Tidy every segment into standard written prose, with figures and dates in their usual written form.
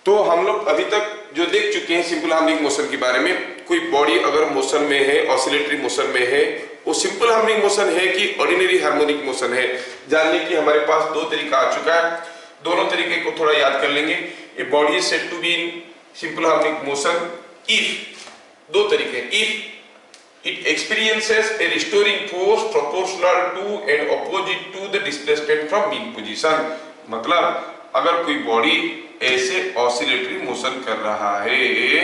तो हम लोग अभी तक जो देख चुके हैं सिंपल हार्मोनिक मोशन के बारे में, कोई बॉडी अगर मोशन में है, ऑसिलेटरी मोशन में है, वो सिंपल हार्मोनिक मोशन है कि ऑर्डिनरी हार्मोनिक मोशन है, जानने की हमारे पास दो तरीका आ चुका है। दोनों तरीके को थोड़ा याद कर लेंगे। A body is said to be in simple harmonic motion if, दो तरीके, if it experiences a restoring force proportional to and opposite to the displacement from mean position. मतलब अगर कोई बॉडी ऐसे ऑसिलेटरी मोशन कर रहा है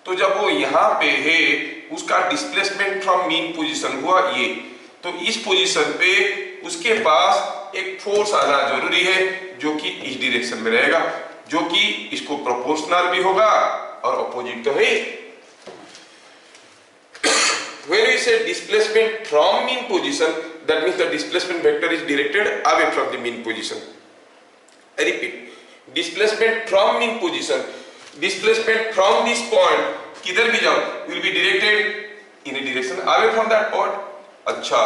तो जब वो यहाँ पे है उसका डिस्प्लेसमेंट फ्रॉम मीन पोजीशन हुआ ये, तो इस पोजीशन पे उसके पास एक फोर्स आना जरूरी है जो कि इस डायरेक्शन में रहेगा, जो कि इसको प्रोपोर्शनल भी होगा और अपोजिट तो है। When we say displacement from mean position, that means the displacement vector is directed away from the mean position. I repeat, displacement from mean position, displacement from this point, किधर भी जाओ, will be directed in a direction away from that point. अच्छा,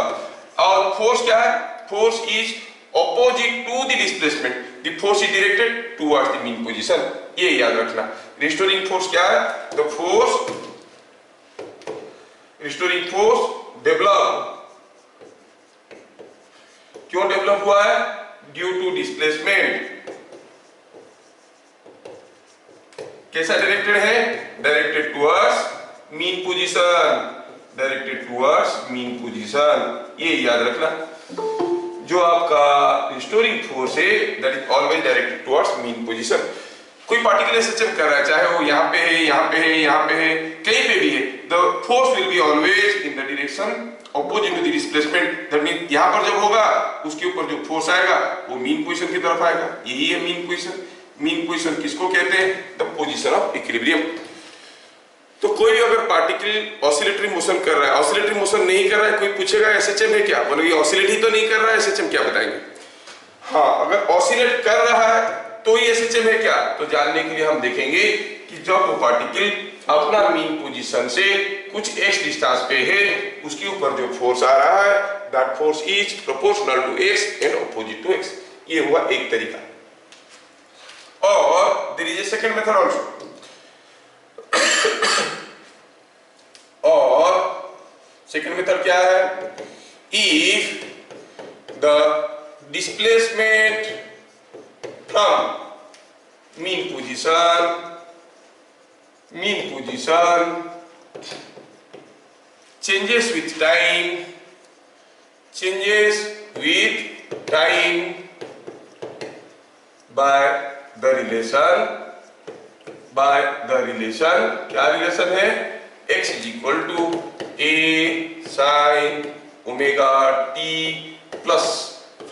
और force क्या है? Force is opposite to the displacement. The force is directed towards the mean position. ये याद रखना। Restoring force क्या है? The force restoring force develop, क्यों डेवलप हुआ है? Due to displacement. कैसा डायरेक्टेड है? Directed towards mean position, directed towards mean position. ये याद रखना, जो आपका रिस्टोरिंग फोर्स है that is always directed towards mean position. कोई पार्टिकुलर सिस्टम कर रहा है, चाहे वो यहाँ पे है, यहाँ पे है, यहाँ पे है, कहीं पे भी है, the force will be always in the direction opposite to the displacement. That means यहाँ पर जब होगा उसके ऊपर जो फोर्स आएगा वो मीन पोजीशन की तरफ आएगा। यही है मीन पोजीशन। मीन पोजीशन किसको कहते हैं? The position of equilibrium. तो कोई अगर पार्टिकल ऑसिलेटरी मोशन कर रहा है, ऑसिलेटरी मोशन नहीं कर रहा है, कोई पूछेगा एसएचएम है क्या? बोलो ये ऑसिलेट ही तो नहीं कर रहा है, एसएचएम क्या बताएंगे? हाँ, अगर ऑसिलेट कर रहा है तो ये एसएचएम है क्या? तो जानने के लिए हम देखेंगे कि जब वो पार्टिकल अपना मीन पोजीशन से कुछ एक्स डिस्टेंस पे है, उसके ऊपर जो फोर्स आ रहा है that force is proportional to x and opposite to x. ये हुआ एक तरीका। और there is a second method also. और सेकंड मेथड क्या है? If the displacement from mean position changes with time by the relation क्या रिलेशन है? x is equal to a sin omega t plus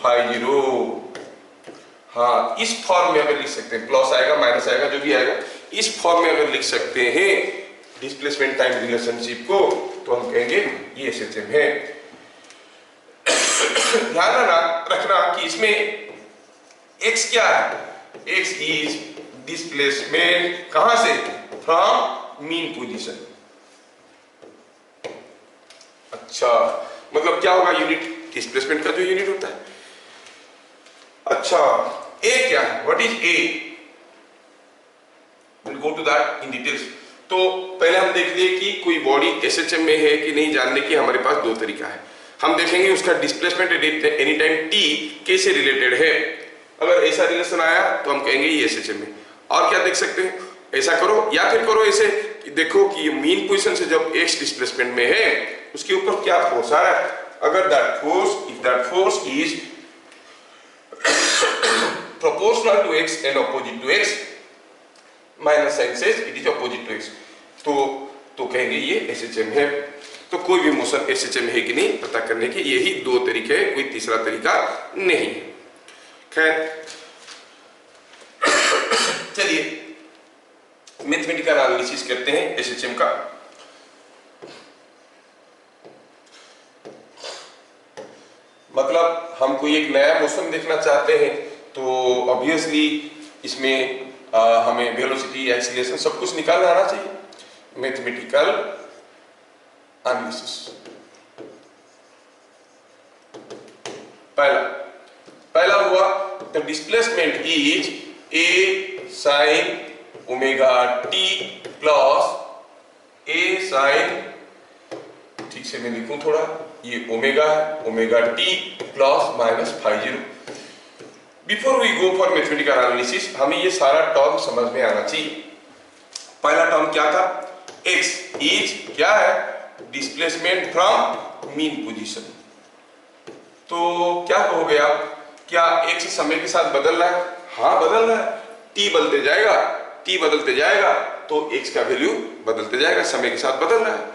phi 0। हाँ, इस form में अगर लिख सकते हैं, प्लस आएगा माइनस आएगा जो भी आएगा, इस फॉर्म में अगर लिख सकते हैं डिस्प्लेसमेंट टाइम रिलेशनशिप को, तो हम कहेंगे ये एसएचएम है। ध्यान रखना कि इसमें x क्या है? x इज डिस्प्लेसमेंट कहां से? From mean position. अच्छा, मतलब क्या होगा? यूनिट डिस्प्लेसमेंट का जो यूनिट होता है। अच्छा, A क्या है? What is A? We'll go to that in details. तो पहले हम देख लिए कि कोई बॉडी एसएचएम में है कि नहीं, जानने की हमारे पास दो तरीका है। हम देखेंगे उसका डिस्प्लेसमेंट एनी टाइम t कैसे रिलेटेड है। अगर ऐसा रिलेशन आया तो हम कहेंगे ये एसएचएम में। और क्या देख सकते हैं? ऐसा करो या फिर करो ऐसे कि देखो कि मीन पोजीशन से जब x डिस्प्लेसमेंट में है उसके ऊपर क्या फोर्स आ रहा है। अगर that force is proportional to x and opposite to x, minus sign says it is opposite to x, तो कहेंगे ये एसएचएम है। तो कोई भी मोशन एसएचएम है कि नहीं पता करने के यही दो तरीके हैं, कोई तीसरा तरीका नहीं है। खैर, चलिए मैथमेटिकल एनालिसिस करते हैं एसएचएम का। मतलब हम कोई एक नया मोशन देखना चाहते हैं तो ऑब्वियसली इसमें हमें वेलोसिटी, एक्सीलरेशन सब कुछ निकालना आना चाहिए। मैथमेटिकल एनालिसिस पहला हुआ the displacement is a sine omega T plus a sine, ठीक से मैं लिखूं थोड़ा, ये ओमेगा है, omega T plus minus phi 0। Before we go for mathematical analysis हमें ये सारा टर्म समझ में आना चाहिए। पहला टर्म क्या था, x इज क्या है, डिस्प्लेसमेंट फ्रॉम मीन पोजीशन। तो क्या कहोगे आप, क्या x समय के साथ बदल रहा है? हाँ बदल रहा है, t बदलते जाएगा, t बदलते जाएगा तो x का वैल्यू बदलते जाएगा, समय के साथ बदल रहा है।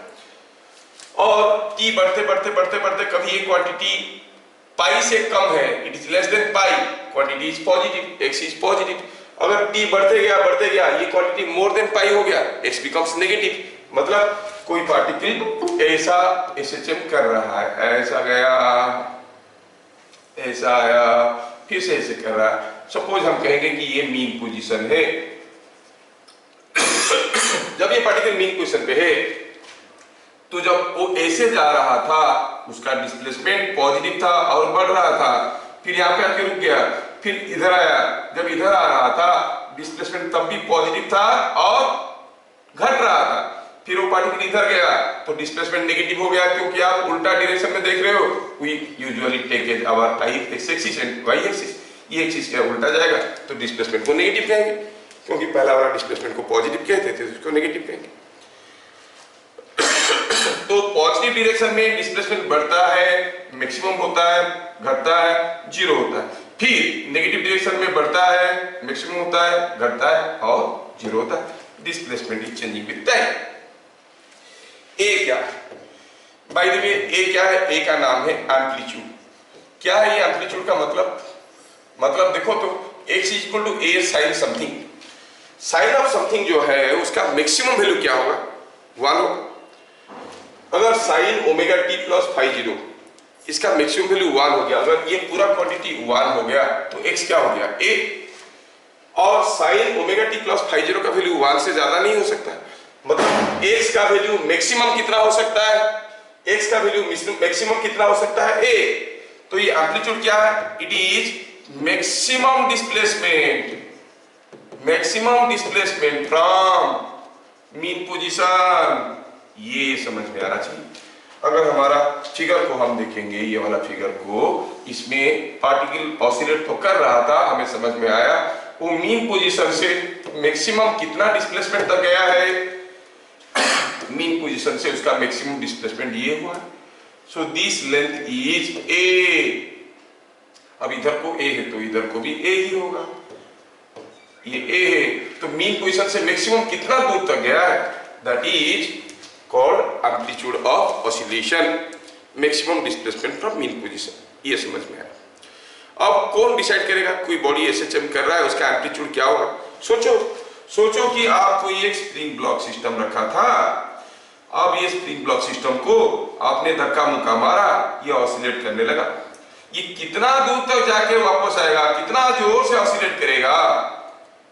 और t बढ़ते बढ़ते बढ़ते बढ़ते कभी ये क्वांटिटी पाई से कम है, it is less than pi, quantity is positive, x is positive. अगर t बढ़ते गया ये क्वांटिटी मोर देन पाई हो गया, x बिकम्स नेगेटिव। मतलब कोई पार्टिकल ऐसा SHM कर रहा है, ऐसा गया, ऐसा आया, फिर से ऐसे कर रहा है। सपोज हम कहेंगे कि ये मीन पोजीशन है। जब ये पार्टिकल मीन पोजीशन पे है तो जब वो ऐसे जा रहा था उसका डिस्प्लेसमेंट पॉजिटिव था और बढ़ रहा था, फिर यहाँ पे आके रुक गया, फिर इधर आया, जब इधर आ रहा था डिस्प्लेसमेंट तब भी पॉजिटिव था और घट रहा था, फिर वो पार्टिकल इधर गया तो डिस्प्लेसमेंट नेगेटिव हो गया, क्योंकि आप उल्टा डायरेक्शन में देख रहे हो। We usually take our x axis and y axis, ये एक्सिस क्या उल्टा जाएगा तो डिस्प्लेसमेंट को नेगेटिव कहेंगे, क्योंकि पहला वाला डिस्प्लेसमेंट को पॉजिटिव कहते थे, उसको नेगेटिव कहेंगे। तो पॉजिटिव डायरेक्शन में डिस्प्लेसमेंट बढ़ता है, मैक्सिमम होता है, घटता है, 0 होता है। फिर नेगेटिव डायरेक्शन में बढ़ता है, मैक्सिमम होता है, घटता है और 0 होता है। Displacement is changing with time. A क्या है, बाय द वे ए क्या है, ए का नाम है एम्पलीट्यूड। क्या है ये एम्पलीट्यूड का मतलब देखो तो x equal to A sine something, sine of something जो है उसका मैक्सिमम वैल्यू क्या होगा, 1 होगा। अगर sine omega T plus phi 0 इसका मैक्सिमम वैल्यू 1 हो गया, अगर ये पूरा क्वांटिटी 1 हो गया तो x क्या हो गया, a। और sine omega T plus phi 0 का वैल्यू 1 से ज्यादा नहीं हो सकता, मतलब x का वैल्यू मैक्सिमम कितना हो सकता है, x का वैल्यू मैक्सिमम कितना हो सकता है, a। तो ये एम्पलीट्यूड क्या है, it is maximum displacement from mean position. ये समझ में आना चाहिए। अगर हमारा फिगर को हम देखेंगे, ये वाला फिगर को, इसमें पार्टिकल ऑसिलेट तो कर रहा था, हमें समझ में आया वो मीन पोजीशन से मैक्सिमम कितना डिस्प्लेसमेंट तक गया है, मीन पोजीशन से उसका मैक्सिमम डिस्प्लेसमेंट ये हुआ। So this length is a। अब इधर को a है तो इधर को भी a ही होगा, ये a है तो मीन पोजीशन से मैक्सिमम कितना दूर तक गया है, that is called amplitude of oscillation, maximum displacement from mean position. ये समझ में आया। अब कौन डिसाइड करेगा, कोई बॉडी SHM कर रहा है उसका एम्पलीट्यूड क्या होगा। सोचो कि आपको ये स्प्रिंग ब्लॉक सिस्टम रखा था, अब ये स्प्रिंग ब्लॉक सिस्टम को आपने धक्का मुक्का मारा, ये ऑसिलेट करने लगा। ये कितना दूर तक जाके वापस आएगा, कितना जोर से ऑसिलेट करेगा,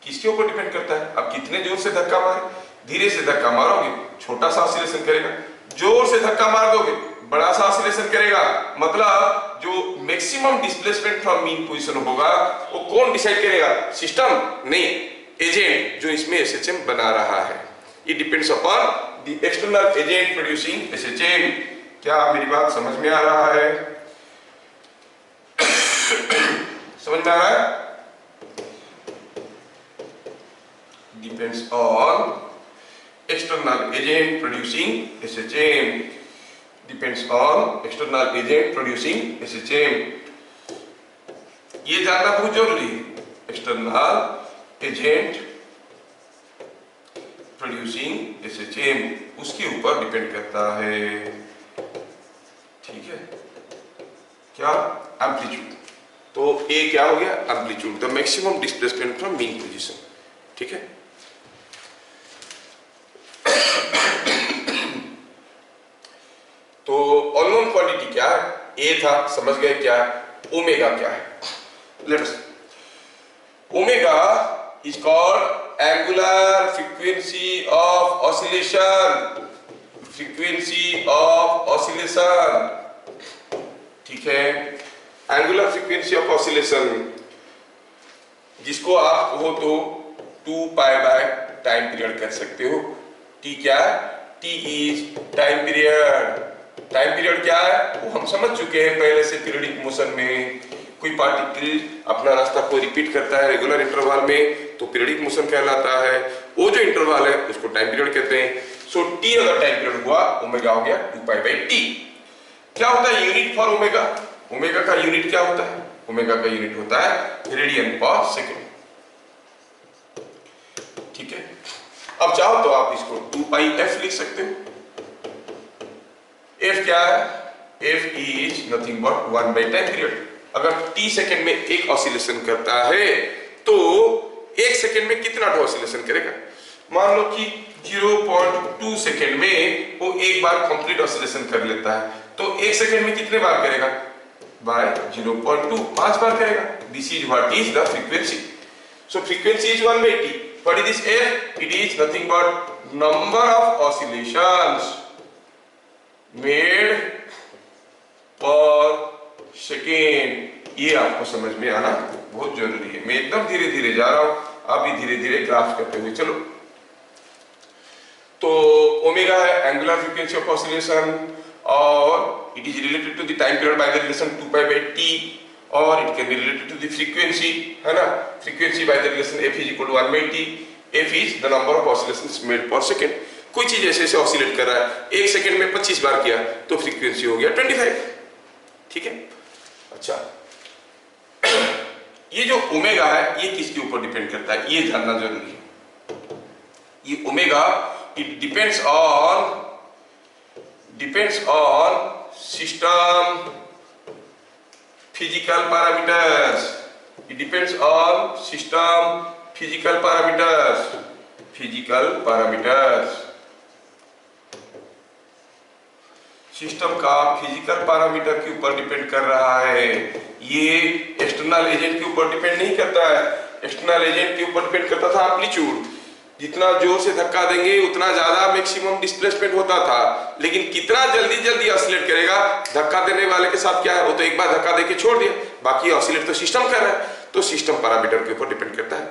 किसके ऊपर डिपेंड करता है। अब कितने जोर से धक्का मारे, धीरे से धक्का मारोगे छोटा सा ऑसिलेशन करेगा, जोर से धक्का मार दोगे बड़ा सा ऑसिलेशन करेगा। मतलब जो maximum displacement from mean position होगा वो कौन डिसाइड करेगा, सिस्टम नहीं, एजेंट जो इसमें SHM बना रहा है। It depends upon the external agent producing SHM। क्या मेरी बात समझ में आ रहा है, समझ में आ रहा है। Depends on external agent producing SHM, depends on external agent producing SHM। ये जानना बहुत जरूरी है, एक्सटर्नल एजेंट प्रोड्यूसिंग SHM उसके ऊपर डिपेंड करता है, ठीक है। क्या, एम्पलीट्यूड। तो A क्या हो गया, amplitude, the maximum displacement from mean position, ठीक है। तो अननोन क्वांटिटी क्या है, A था, समझ गए क्या है, ओमेगा क्या है। Let's, omega is called angular frequency of oscillation, frequency of oscillation, ठीक है। एंगुलर फ्रीक्वेंसी ऑफ ऑसिलेशन जिसको आप कहो तो 2 पाई बाय टाइम पीरियड कर सकते हो। टी क्या है? T is time period. Time period क्या है वो हम समझ चुके हैं पहले से। पीरियडिक मोशन में कोई पार्टिकल अपना रास्ता को रिपीट करता है रेगुलर इंटरवल में तो पीरियडिक मोशन कहलाता है। वो जो इंटरवल है उसको टाइम पीरियड कहते हैं। सो टी अगर टाइम पीरियड हुआ, ओमेगा हो गया 2 पाई बाय टी। क्या होता है यूनिट फॉर ओमेगा? ओमेगा का यूनिट क्या होता है? ओमेगा का यूनिट होता है रेडियन पर सेकेंड। ठीक है, अब चाहो तो आप इसको 2 पाई एफ लिख सकते हो। एफ क्या है? F is nothing but 1 by time period. अगर टी सेकेंड में एक ऑसिलेशन करता है तो एक सेकेंड में कितना ऑसिलेशन करेगा? मान लो कि 0.2 सेकेंड में वो एक बार कंप्लीट ऑसिलेशन कर लेता है तो एक सेकेंड में कितने बार करेगा? बाय 0.2, 5 बार करेगा। This is what is the frequency. So frequency is 1 by T. What is this F? It is nothing but number of oscillations made per second. ये आपको समझ में आना बहुत जरूरी है। मैं एकदम धीरे धीरे जा रहा हूं, आप भी धीरे धीरे ग्राफ करते हुए चलो। तो ओमेगा है एंगुलर फ्रीक्वेंसी ऑफ ऑसिलेशन और it is related to the time period by the relation 2 pi by T और it can be related to the frequency, है ना? Frequency by the relation f is equal to 1 by T. f is the number of oscillations made per second. कोई चीज ऐसे ऐसे oscillate कर रहा है, एक सेकेंड में 25 बार किया तो फ्रीक्वेंसी हो गया 25। ठीक है, अच्छा ये जो ओमेगा है ये किसके ऊपर डिपेंड करता है ये जानना जरूरी है। ये omega it depends on system physical parameters. It depends on system physical parameters. System का फिजिकल पैरामीटर के ऊपर डिपेंड कर रहा है। ये एक्सटर्नल एजेंट के ऊपर डिपेंड नहीं करता है। एक्सटर्नल एजेंट के ऊपर डिपेंड करता था एम्पलीट्यूड। जितना जोर से धक्का देंगे उतना ज्यादा मैक्सिमम डिस्प्लेसमेंट होता था, लेकिन कितना जल्दी ऑसिलेट करेगा धक्का देने वाले के साथ क्या है, वो तो एक बार धक्का देके छोड़ दिया, बाकी ऑसिलेट तो सिस्टम कर रहा है, तो सिस्टम पैरामीटर के ऊपर डिपेंड करता है।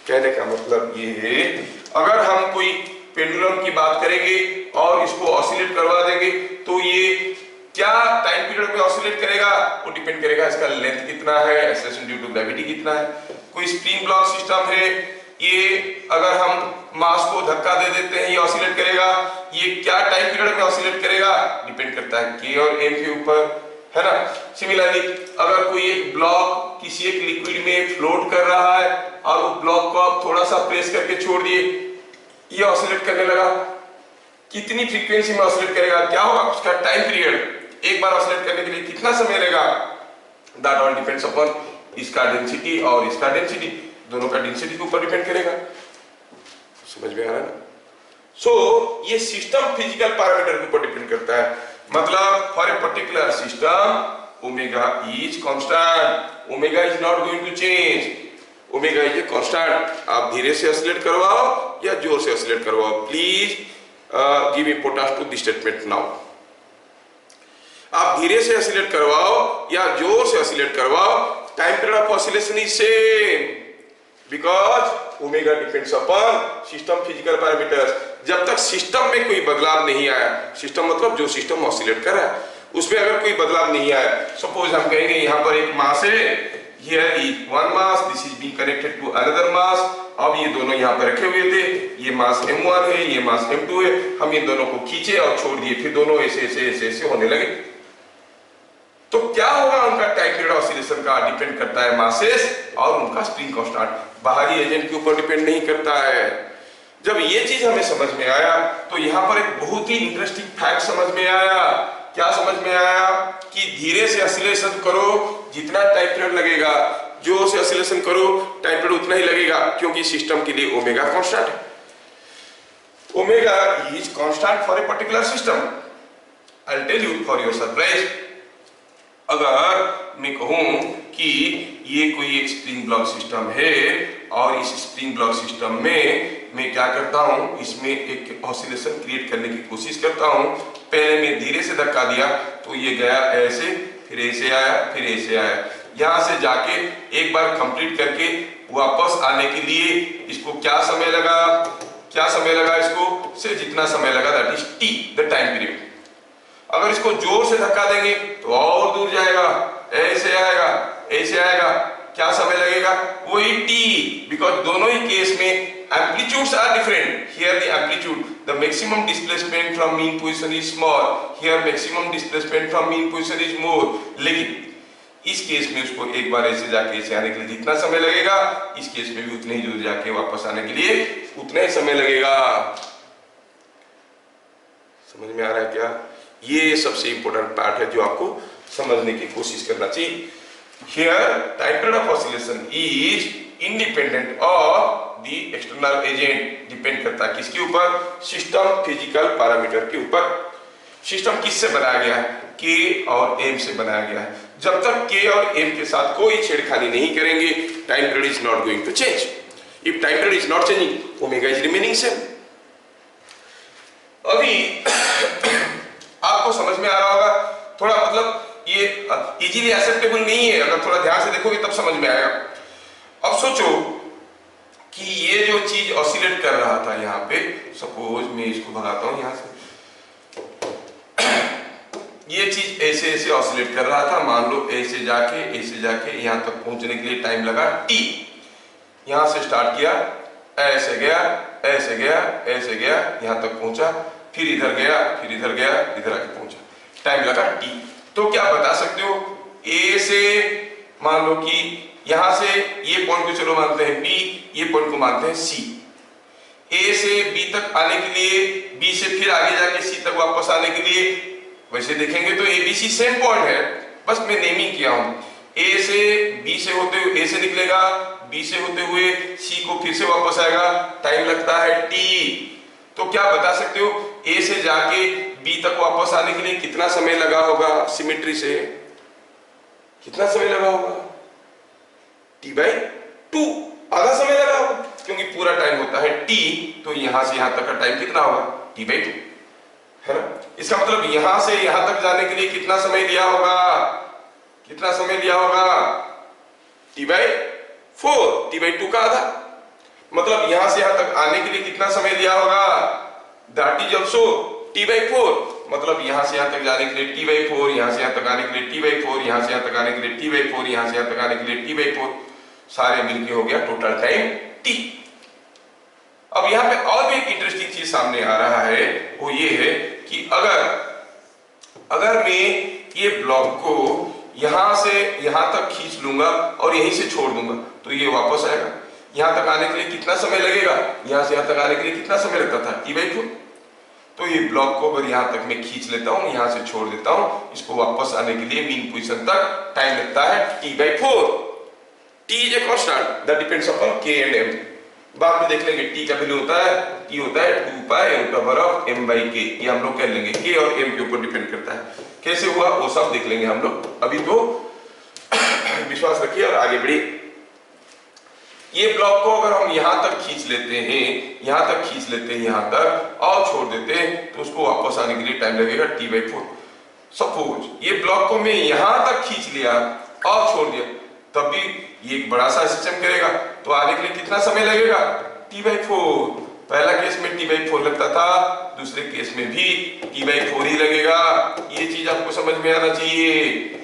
कहने का मतलब ये है अगर हम कोई पेंडुलम की बात करेंगे और इसको ऑसिलेट करवा देंगे तो ये क्या टाइम पीरियड में ऑसिलेट करेगा वो डिपेंड करेगा इसका लेंथ कितना है, एक्सेलरेशन ड्यू टू ग्रेविटी कितना है। कोई स्प्रिंग ब्लॉक सिस्टम है, ये अगर हम मास को धक्का दे देते हैं ये ऑसिलेट करेगा। ये क्या टाइम पीरियड में ऑसिलेट करेगा डिपेंड करता है के और एम के ऊपर, है ना? सिमिलरली अगर कोई एक ब्लॉक किसी एक लिक्विड में फ्लोट कर रहा है और वो ब्लॉक को आप थोड़ा सा प्रेस करके छोड़ दिए, ये ऑसिलेट करने लगा, कितनी फ्रीक्वेंसी में ऑसिलेट करेगा, क्या होगा उसका टाइम पीरियड, एक बार ऑसिलेट करने के लिए कितना समय लगेगा, दैट ऑल डिपेंड्स अपॉन इसका डेंसिटी और इसका डेंसिटी, दोनों का डेंसिटी के ऊपर डिपेंड करेगा। समझ में आ रहा है ना? सो ये सिस्टम फिजिकल पैरामीटर के ऊपर डिपेंड करता है। मतलब for a particular system omega is constant, omega is not going to change, omega is a constant. आप धीरे से ऑसिलेट करवाओ या जोर से ऑसिलेट करवाओ, please give importance to this statement now. आप धीरे से ऑसिलेट करवाओ या जोर से ऑसिलेट करवाओ, time period of oscillation is same because omega depends upon system physical parameters. जब तक सिस्टम में कोई बदलाव नहीं आया, सिस्टम मतलब जो सिस्टम ऑसिलेट कर रहा है उसमें अगर कोई बदलाव नहीं आया, सपोज हम कहेंगे यहाँ पर एक मास है, here is one mass, this is being connected to another mass। अब ये दोनों यहाँ पर रखे हुए थे, ये मास m1 है, ये मास m2 है, हम इन दोनों को खींचे और छोड़ दिए, फिर दोनों ऐसे ऐसे ऐसे ऐसे होने लगे, तो क्या होगा? उनका टाइम पीरियड ऑसिलेशन का डिपेंड करता है मासेस और उनका स्प्रिंग कांस्टेंट, बाहरी एजेंट के ऊपर डिपेंड नहीं करता है। जब ये चीज हमें समझ में आया तो यहाँ पर एक बहुत ही इंटरेस्टिंग फैक्ट समझ में आया। क्या समझ में आया? कि धीरे से ऑसिलेशन करो जितना टाइम पीरियड लगेगा, जोर से ऑसिलेशन करो टाइम पीरियड उतना ही लगेगा, क्योंकि सिस्टम के लिए ओमेगा कांस्टेंट है। Omega is constant for a particular system. I will tell you for your surprise. अगर मैं कहूं कि ये कोई एक स्प्रिंग ब्लॉक सिस्टम है और इस स्प्रिंग ब्लॉक सिस्टम में मैं क्या करता हूं, इसमें एक ऑसिलेशन क्रिएट करने की कोशिश करता हूं। पहले मैं धीरे से धक्का दिया तो ये गया ऐसे, फिर ऐसे आया, फिर ऐसे आया, यहां से जाके एक बार कंप्लीट करके वापस आने के लिए इसको क्या समय लगा, क्या समय लगा इसको, से जितना समय लगा that is T, the time period. अगर इसको जोर से धक्का देंगे तो और दूर जाएगा, ऐसे आएगा, ऐसे आएगा, क्या समय लगेगा, वही टी, बिकॉज दोनों ही केस में amplitudes are different. Here the amplitude, the maximum displacement from mean position is small, here maximum displacement from mean position is more. लेकिन इस केस में उसको एक बार ऐसे जाके ऐसे आने के लिए जितना समय लगेगा, इस केस में भी उतने ही दूर जाके वापस आने के लिए उतना ही समय लगेगा। समझ में आ रहा है क्या? ये सबसे इंपॉर्टेंट पार्ट है जो आपको समझने की कोशिश करना चाहिए। Here, time period of oscillation is independent of the external agent, depend करता है किसके ऊपर, सिस्टम फिजिकल पैरामीटर के ऊपर। सिस्टम किससे बनाया गया है, K और M से बनाया गया है। जब तक K और M के साथ कोई छेड़खानी नहीं करेंगे, time period is not going to change. If time period is not changing, omega is remaining same. अभी आपको समझ में आ रहा होगा, थोड़ा मतलब ये इजीली एक्सेप्टेबल नहीं है, अगर थोड़ा ध्यान से देखोगे तब समझ में आएगा। अब सोचो कि ये जो चीज ऑसिलेट कर रहा था यहाँ पे, सपोज मैं इसको भगाता हूं यहाँ से, ये चीज ऐसे ऐसे ऑसिलेट कर रहा था, मान लो ऐसे जाके यहाँ तक पहुंचने के लिए टाइम लगा टी। यहां से स्टार्ट किया, ऐसे गया, ऐसे गया, ऐसे गया, यहां तक पहुंचा, फिर इधर गया, फिर इधर गया, इधर आके पहुंचा, टाइम लगा टी। तो क्या बता सकते हो, ए से मान लो कि यहां से ये पॉइंट को चलो मानते हैं बी, ये पॉइंट को मानते हैं सी। ए से बी तक आने के लिए, बी से फिर आगे जाके सी तक वापस आने के लिए, वैसे देखेंगे तो a b c same point है, बस मैं नेमिंग किया हूं। ए से बी से होते हुए ए से निकलेगा, बी से होते हुए सी को फिर से वापस आएगा, टाइम लगता है टी। तो क्या बता सकते हो, ए से जाके बी तक वापस आने के लिए कितना समय लगा होगा, सिमेट्री से कितना समय लगा होगा, टी बाई टू, आधा समय लगा होगा, क्योंकि पूरा टाइम होता है टी, तो यहां से यहां तक का टाइम कितना होगा, टी बाई टू, है ना। इसका मतलब यहां से यहां तक जाने के लिए कितना समय लिया होगा, कितना समय लिया होगा, T by four, T by two का आधा। मतलब यहां से यहां तक आने के लिए कितना समय लिया होगा, that is also T by four. मतलब यहां से यहां तक जाने के लिए टी बाई फोर, यहां से यहां तक आने के लिए टी बाई फोर, यहां से यहां तक आने के लिए टी बाई फोर, यहां से यहां तक आने के लिए टी बाई फोर, सारे मिलके हो गया टोटल टाइम टी। अब यहां पे और भी एक इंटरेस्टिंग चीज सामने आ रहा है, वो ये है कि अगर मैं ये ब्लॉक को यहां से यहां तक खींच लूंगा और यहीं से छोड़ दूंगा, तो ये वापस आएगा। यहां तक आने के लिए कितना समय लगेगा, यहां से यहां तक आने के लिए कितना समय लगता था, टी बाई फोर। तो ये ब्लॉक को अगर यहां तक मैं खींच लेता हूं, यहां से छोड़ देता हूं, इसको वापस आने के लिए मीन पोजीशन तक टाइम लगता है T by four. T is a constant that depends upon के एंड एम। बाद में देख लेंगे टी का वैल्यू होता है, टी होता है 2 pi root over of m by k, ये हम लोग कर लेंगे, के और m के ऊपर डिपेंड करता है। कैसे हुआ वो सब देख लेंगे हम लोग, अभी तो विश्वास रखिए और आगे बढ़िए। ये ब्लॉक को अगर हम यहां तक खींच लेते हैं, यहां तक खींच लेते हैं, यहां तक और छोड़ देते हैं, तो उसको वापस आने के लिए टाइम लगेगा टी बाई फोर। सपोज ये ब्लॉक को मैं यहां तक खींच लिया और छोड़ दिया, तब भी ये एक बड़ा सा सिस्टम करेगा, तो आने के लिए कितना समय लगेगा, टी बाई फोर। पहला केस में टी बाई फोर लगता था, दूसरे केस में भी टी बाई फोर ही लगेगा। ये चीज आपको समझ में आना चाहिए।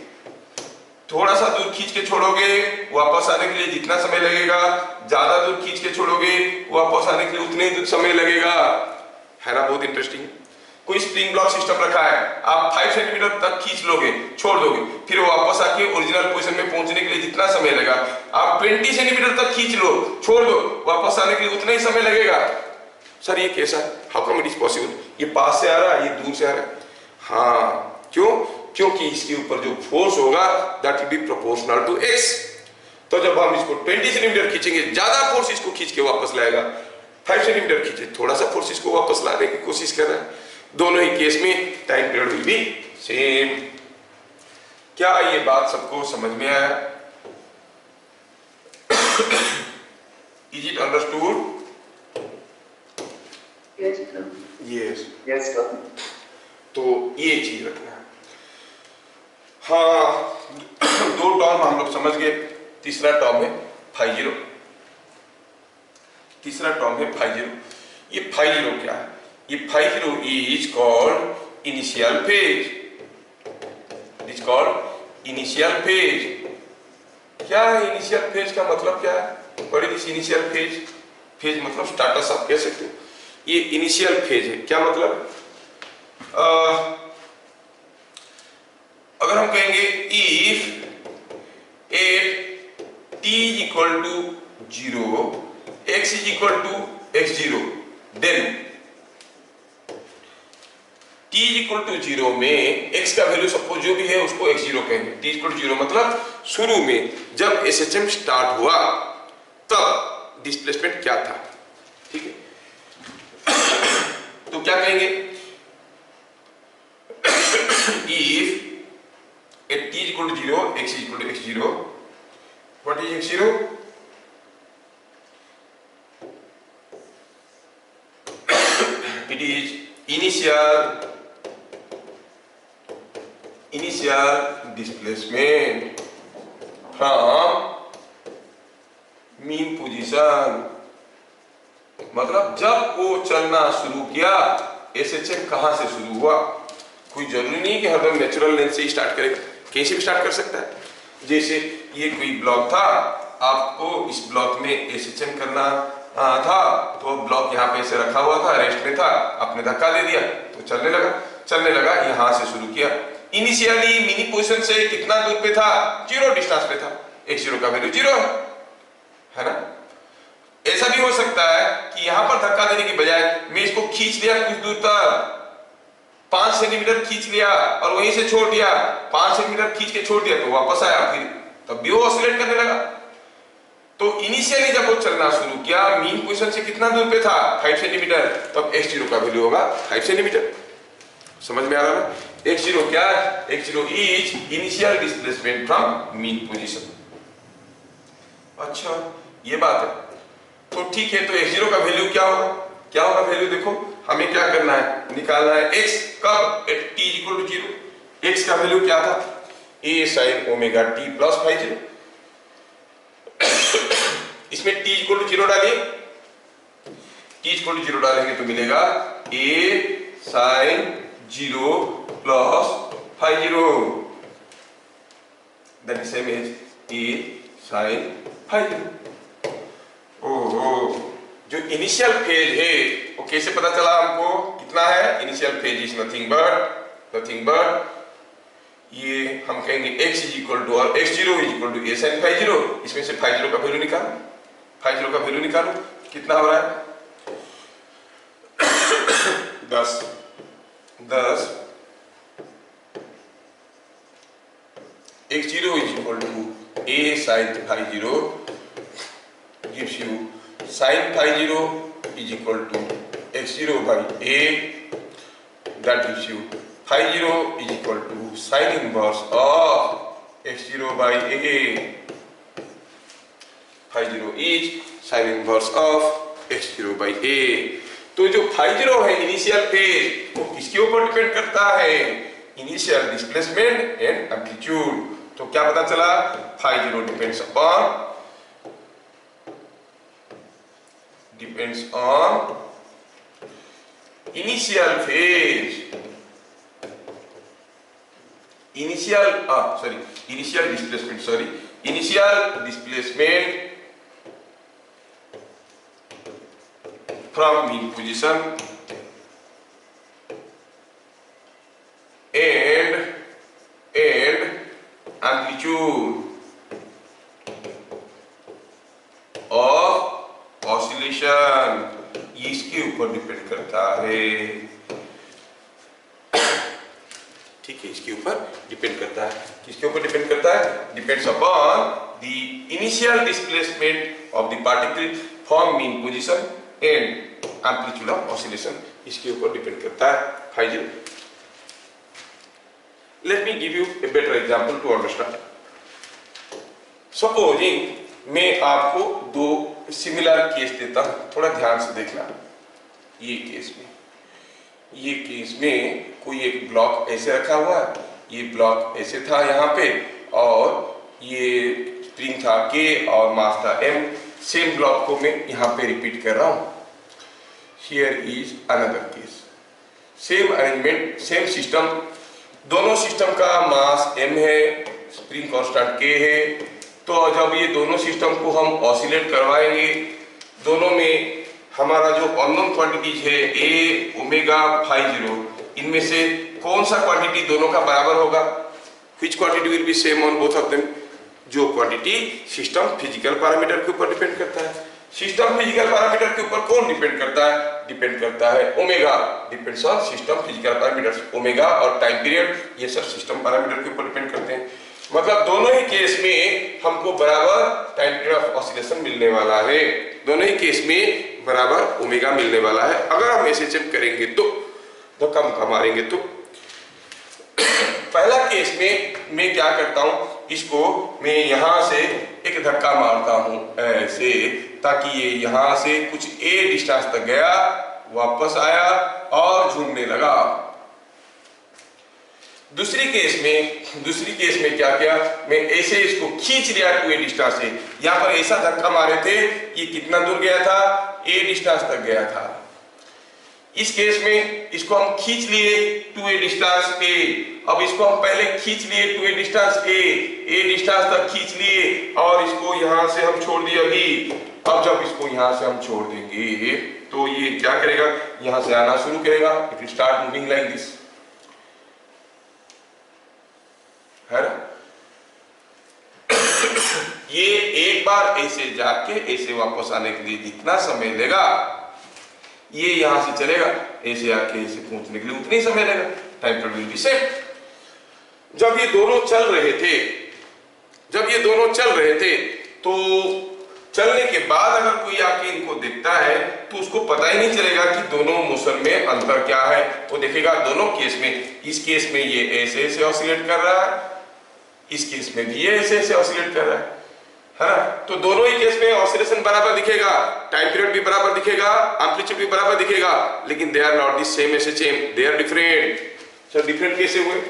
थोड़ा सा दूर खींच के छोड़ोगे, वापस आने के लिए जितना समय लगेगा, ज्यादा दूर खींच के छोड़ोगे, वापस आने के लिए उतने ही समय लगेगा, है ना। बहुत इंटरेस्टिंग। कोई स्प्रिंग ब्लॉक सिस्टम रखा है, आप 5 सेंटीमीटर तक खींच लोगे, छोड़ दोगे, फिर वापस आके ओरिजिनल पोजीशन में पहुंचने के लिए जितना समय लगा, आप 20 सेंटीमीटर तक खींच लो, छोड़ दो, वापस आने के लिए उतना ही समय लगेगा। सर ये कैसा, how come it is possible, ये पास से आ रहा है, ये दूर से आ रहा है। हाँ, क्यों, क्योंकि इसके ऊपर जो फोर्स होगा that will be proportional to x। तो जब हम इसको 20 सेंटीमीटर खींचेंगे, ज्यादा फोर्स इसको खींच के वापस लाएगा, 5 सेंटीमीटर खींचे, थोड़ा सा फोर्स इसको वापस लाने की कोशिश कर रहा है। दोनों ही केस में time period will be same. क्या ये बात सबको समझ में आया? Is it understood? यस। तो ये चीज रखना है। हाँ, 2 टर्म हम लोग समझ गए, तीसरा टर्म है फाई जीरो। तीसरा टर्म है फाई जीरो। ये फाई जीरो क्या है? ये phi zero is called initial phase, is called initial phase. क्या है इनिशियल फेज का मतलब क्या है? What is this initial phase? Phase मतलब स्टार्टस आप कह सकते हो। ये इनिशियल फेज है, क्या मतलब? अगर हम कहेंगे if at t is equal to 0 x is equal to x0 then t is equal to 0 में x का वैल्यू सपोज जो भी है उसको x0 कहेंगे। t इज इक्वल टू 0 मतलब शुरू में जब SHM स्टार्ट हुआ तब डिस्प्लेसमेंट क्या था, ठीक है? तो क्या कहेंगे? if at t is equal to 0 x is equal to x0, what is x0? It is initial displacement from mean position। मतलब जब वो चलना शुरू किया SHM कहां से शुरू हुआ। कोई जरूरी नहीं कि हरदम नेचुरल लेंथ से ही स्टार्ट करेगा, कहीं से भी स्टार्ट कर सकता है। जैसे ये कोई ब्लॉक था, आपको इस ब्लॉक में SHM करना था, तो ब्लॉक यहाँ पे ऐसे रखा हुआ था, रेस्ट में था, आपने धक्का दे दिया तो चलने लगा यहाँ से शुरू किया। इनिशियली मिनी पोजीशन से कितना दूर पे था? 0 डिस्टेंस पे था, x0 का वैल्यू 0 है ना। ऐसा भी हो सकता है कि यहाँ पर धक्का देने की बजाय मैं इसको खींच लिया कुछ दूर तक, 5 सेंटीमीटर खींच लिया और वहीं से छोड़ दिया, 5 सेंटीमीटर खींच के छोड़ दिया तो वापस आया, फिर तब भी वो ऑसिलेट करने लगा। तो इनिशियली जब वो चलना शुरू किया मीन पोजीशन से कितना दूर पे था? 5 सेंटीमीटर, तब x0 का वैल्यू होगा 5 सेंटीमीटर। समझ में आ रहा है? x0 क्या है? x0 is initial displacement from mean position. अच्छा ये बात है, तो ठीक है। तो x0 का वैल्यू क्या होगा? क्या होगा वैल्यू? देखो हमें क्या करना है, निकालना है x कब at t equal to 0। x का वैल्यू क्या था? a sin omega t plus phi zero. इसमें t इक्वल टू 0 डालिए, t इक्वल टू 0 डालेंगे तो मिलेगा a sin 0 plus phi zero, that is same as a sin phi zero. जो initial phase है वो कैसे पता चला हमको? कितना है? Initial phase is nothing but ये हम कहेंगे x इज इक्वल टू और x0 is equal to a sin phi zero. इसमें से फाई जीरो का वैल्यू निकालो, फाई जीरो का वैल्यू निकालो, कितना हो रहा है? 10 x0 is equal to a sin phi 0 gives you sin phi 0 is equal to x0 by a, that gives you phi 0 is equal to sin inverse of x0 by a, phi 0 is sin inverse of x0 by a। तो जो phi 0 है initial phase वो किसके ऊपर depend करता है? Initial displacement and amplitude. तो क्या पता चला? phi 0 depends on initial phase, initial displacement from mean position and amplitude of oscillation, इसके ऊपर डिपेंड करता है। ठीक है, इसके ऊपर डिपेंड करता है। किसके ऊपर डिपेंड करता है? Depends upon the initial displacement of the particle from mean position and amplitude of oscillation, इसके ऊपर डिपेंड करता है phi zero. Let me give you a better example to understand. Supposing मैं आपको दो सिमिलर केस देता हूं, थोड़ा ध्यान से देखना। ये केस में कोई एक ब्लॉक ऐसे रखा हुआ है, ये ब्लॉक ऐसे था यहाँ पे, और ये स्प्रिंग था K और मास था M, सेम ब्लॉक को मैं यहाँ पे रिपीट कर रहा हूँ। Here is another case, same arrangement, same system, दोनों सिस्टम का मास m है, स्प्रिंग कांस्टेंट k है। तो जब ये दोनों सिस्टम को हम ऑसिलेट करवाएंगे, दोनों में हमारा जो अननोन क्वांटिटीज है a, ओमेगा, फाई जीरो, इनमें से कौन सा क्वांटिटी दोनों का बराबर होगा? Which quantity will be same on both of them? जो क्वांटिटी सिस्टम फिजिकल पैरामीटर के ऊपर डिपेंड करता है। सिस्टम फिजिकल पैरामीटर के ऊपर कौन डिपेंड करता है? डिपेंड करता है omega, depends on system physical parameters. Omega और टाइम पीरियड, ये सब सिस्टम पैरामीटर के ऊपर डिपेंड करते हैं। मतलब दोनों ही केस में हमको बराबर टाइम पीरियड ऑफ ऑसिलेशन मिलने वाला है, दोनों ही केस में बराबर ओमेगा मिलने वाला है। अगर हम एसएचएम करेंगे तो धक्का मुक्का मारेंगे तो पहला केस में मैं क्या करता हूं, इसको मैं यहां से एक धक्का मारता हूं ऐसे, ताकि ये यहां से कुछ a डिस्टेंस तक गया, वापस आया और झूमने लगा। दूसरी केस में क्या किया, मैं ऐसे इसको खींच लिया 2a डिस्टेंस से। यहां पर ऐसा धक्का मारे थे, ये कितना दूर गया था? a डिस्टेंस तक गया था। इस केस में इसको हम खींच लिए 2a डिस्टेंस a, अब इसको हम पहले खींच लिए 2a डिस्टेंस a डिस्टेंस तक खींच लिए और इसको यहां से हम छोड़ दिए अभी। अब जब इसको यहां से हम छोड़ देंगे तो ये क्या करेगा, यहां से आना शुरू करेगा, it will start moving like this, है ना? ये एक बार ऐसे जाके ऐसे वापस आने के लिए जितना समय लेगा, ये यहां से चलेगा ऐसे आके ऐसे पहुंचने के लिए उतनी समय लेगा। Time period will be same. जब ये दोनों चल रहे थे तो चलने के बाद अगर कोई आके इनको देखता है तो उसको पता ही नहीं चलेगा कि दोनों मोशन में अंतर क्या है। वो देखेगा दोनों केस में, इस केस में ये ऐसे ऐसे ऑसिलेट कर रहा है, इस केस में भी ये ऐसे ऐसे ऑसिलेट कर रहा है ना? तो दोनों ही केस में ऑसिलेशन बराबर दिखेगा, टाइम पीरियड भी बराबर दिखेगा, एम्पलीट्यूड भी बराबर दिखेगा, लेकिन they are not the same SHM, they are different. Sir different कैसे हुए?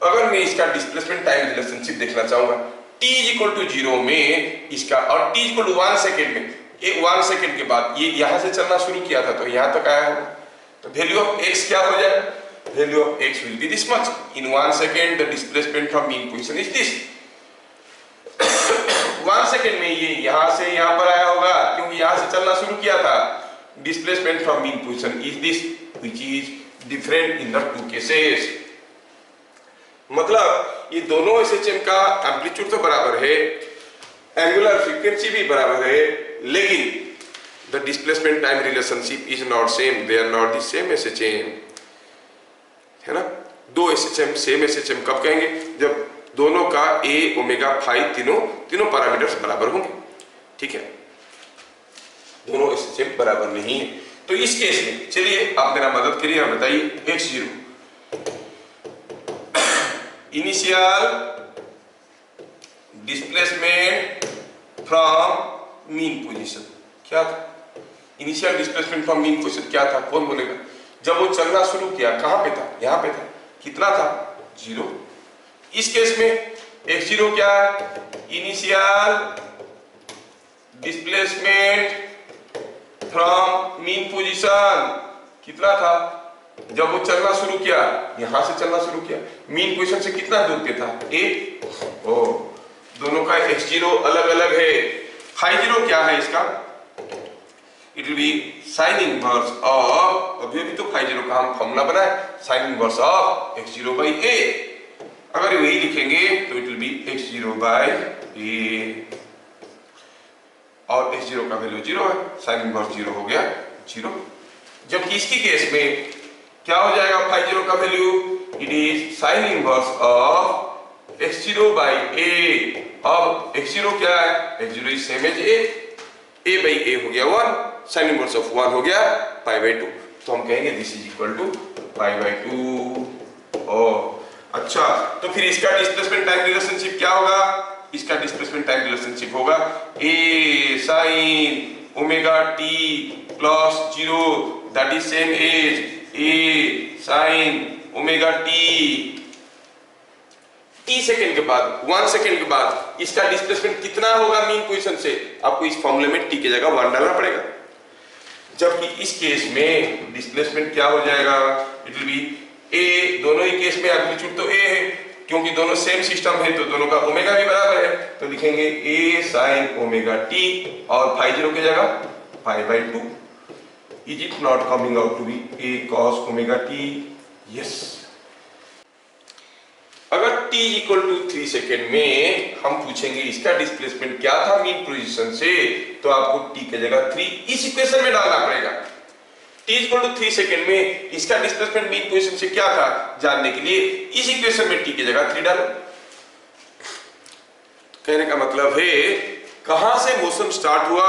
अगर मैं इसका डिस्प्लेसमेंट टाइम रिलेशनशिप देखना चाहूंगा, t = 0 में इसका और t = 1 सेकेंड में, ये 1 सेकेंड के बाद ये यहां से चलना शुरू किया था तो यहां तक आया होगा, तो वैल्यू ऑफ x क्या हो जाएगा? Value of x will B this much. In 1 second the displacement from mean position is this. 1 second में ये यहां से यहां पर आया होगा क्योंकि यहां से चलना शुरू किया था। Displacement from mean position is this, which is different in the two cases. मतलब ये दोनों एसएचएम का एम्पलीट्यूड तो बराबर है, एंगुलर फ्रीक्वेंसी भी बराबर है, लेकिन the displacement time relationship is not same, they are not the same SHM, है ना? दो एसएचएम सेम एसएचएम कब कहेंगे? जब दोनों का a, ओमेगा, फाई तीनों पैरामीटर्स बराबर होंगे। ठीक है, दोनों एसएचएम बराबर नहीं है। तो इस केस में चलिए आप मेरा मदद करिए और बताइए x0 initial displacement from mean position क्या था? Initial displacement from mean position क्या था? कौन बोलेगा? जब वो चलना शुरू किया कहां पे था? यहां पे था। कितना था? 0। इस केस में x0 क्या है? Initial displacement from mean position कितना था? जब वो चलना शुरू किया, यहां से चलना शुरू किया, मीन पोजीशन से कितना दूर पे था? a। ओ, दोनों का x0 अलग अलग है। फाई जीरो क्या है इसका? It will B sign inverse of, अभी भी तो फाई जीरो का हम फॉर्मूला बनाए, sign inverse of x0 by a। अगर वही लिखेंगे तो it will B x0 by a, और x0 का वैल्यू 0 है, साइन इनवर्स 0 हो गया 0। जबकि इसकी केस में क्या हो जाएगा? फाई जीरो का value it is sine inverse of x0 by a। अब x0 क्या है? x0 is same as a by a हो गया 1, साइन इनवर्स ऑफ 1 हो गया पाई बाई 2। तो हम कहेंगे this is equal to pi by 2। ओ अच्छा, तो फिर इसका डिस्प्लेसमेंट टाइम रिलेशनशिप क्या होगा? इसका डिस्प्लेसमेंट टाइम रिलेशनशिप होगा a sin omega t plus 0 that is same as a sin omega t। t second के बाद, 1 सेकेंड के बाद इसका डिस्प्लेसमेंट कितना होगा मीन पोजीशन से, आपको इस फॉर्मूले में टी की जगह 1 डालना पड़ेगा। जबकि इस केस में डिस्प्लेसमेंट क्या हो जाएगा, इट विल बी ए, दोनों ही केस में एम्पलीट्यूड तो ए है, क्योंकि दोनों सेम सिस्टम है तो दोनों का ओमेगा भी बराबर है, तो लिखेंगे ए साइन ओमेगा टी और फाई जीरो की जगह pi by 2। Is it not coming out to be a cos omega t? Yes. अगर t इक्वल टू 3 सेकेंड में हम पूछेंगे इसका डिस्प्लेसमेंट क्या था मीन पोजीशन से, तो आपको t की जगह 3 इस इक्वेशन में डालना पड़ेगा। t इक्वल टू 3 सेकेंड में इसका डिस्प्लेसमेंट मीन पोजीशन से क्या था जानने के लिए इस इक्वेशन में t की जगह 3 डालो। कहने का मतलब है कहां से मोशन स्टार्ट हुआ,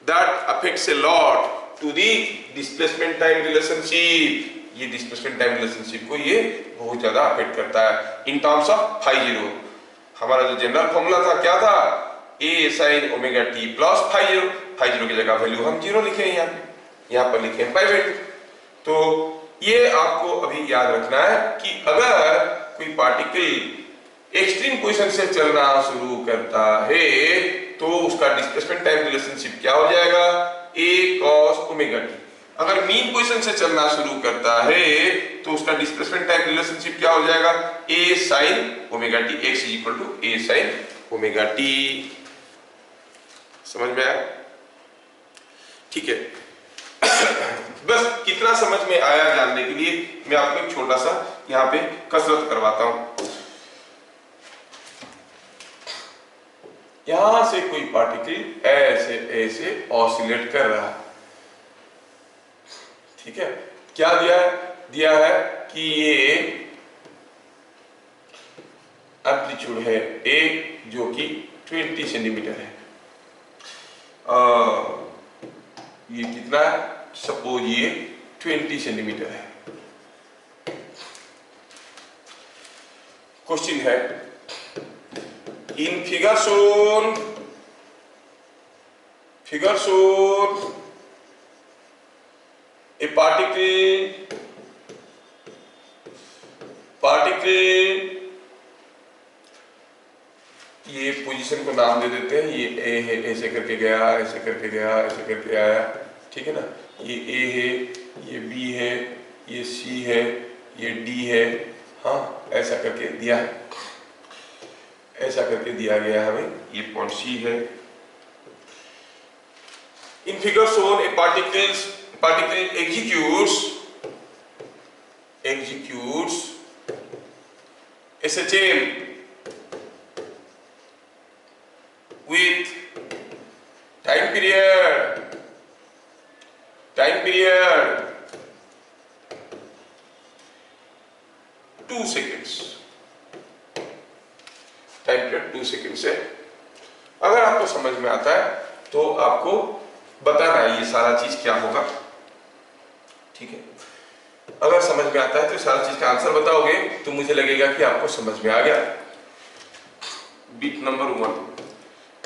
that affects a lot to the displacement time relationship. ये डिस्प्लेसमेंट टाइम रिलेशनशिप को ये बहुत ज्यादा अफेक्ट करता है in terms of phi zero. हमारा जो जनरल फॉर्मूला था क्या था, A sine omega T plus phi zero की जगह वैल्यू हम 0 लिखे हैं, यहाँ पर लिखे हैं पाई बाई 2। तो ये आपको अभी याद रखना है कि अगर कोई पार्टिकल एक्सट्रीम पोजीशन से चलना शुरू करता है तो उसका डिस्प्लेसमेंट टाइम रिलेशनशिप क्या हो जाएगा, ए कॉस ओमेगा टी। अगर मीन पोजीशन से चलना शुरू करता है तो उसका डिस्प्लेसमेंट टाइम रिलेशनशिप क्या हो जाएगा, A sine omega T, X is equal to A sine omega T. समझ में आया? ठीक है। बस कितना समझ में आया जानने के लिए मैं आपको एक छोटा सा यहाँ पे कसरत करवाता हूं। यहां से कोई पार्टिकल ऐसे ऐसे ऑसिलेट कर रहा है, ठीक है। क्या दिया है कि ये एम्पलीट्यूड है ए जो कि 20 सेंटीमीटर है। ये कितना है, सपोज ये 20 सेंटीमीटर है। क्वेश्चन है in figure shown a particle ये पोजीशन को नाम दे देते हैं, ये ए है, ऐसे करके गया, ऐसे करके गया, ऐसे करके आया, ठीक है ना। ये ए है, ये बी है, ये सी है, ये डी है, हाँ ऐसा करके दिया है, ऐसा करके दिया गया है हमें, ये पॉइंट सी है। In figure shown A particle executes SHM with time period 2 seconds, time period 2 second है। अगर आपको समझ में आता है तो आपको बताना है ये सारा चीज क्या होगा, ठीक है। अगर समझ में आता है तो सारा चीज का आंसर बताओगे तो मुझे लगेगा कि आपको समझ में आ गया। Bit number 1,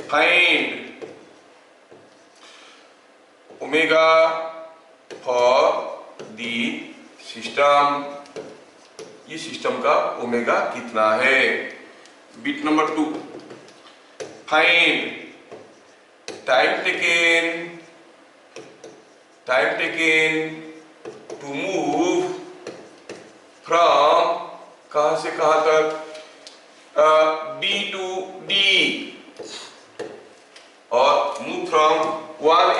find omega for the system. ये सिस्टम का ओमेगा कितना है। Bit number 2, find time taken to move from कहां से कहां तक, B to D, और move from one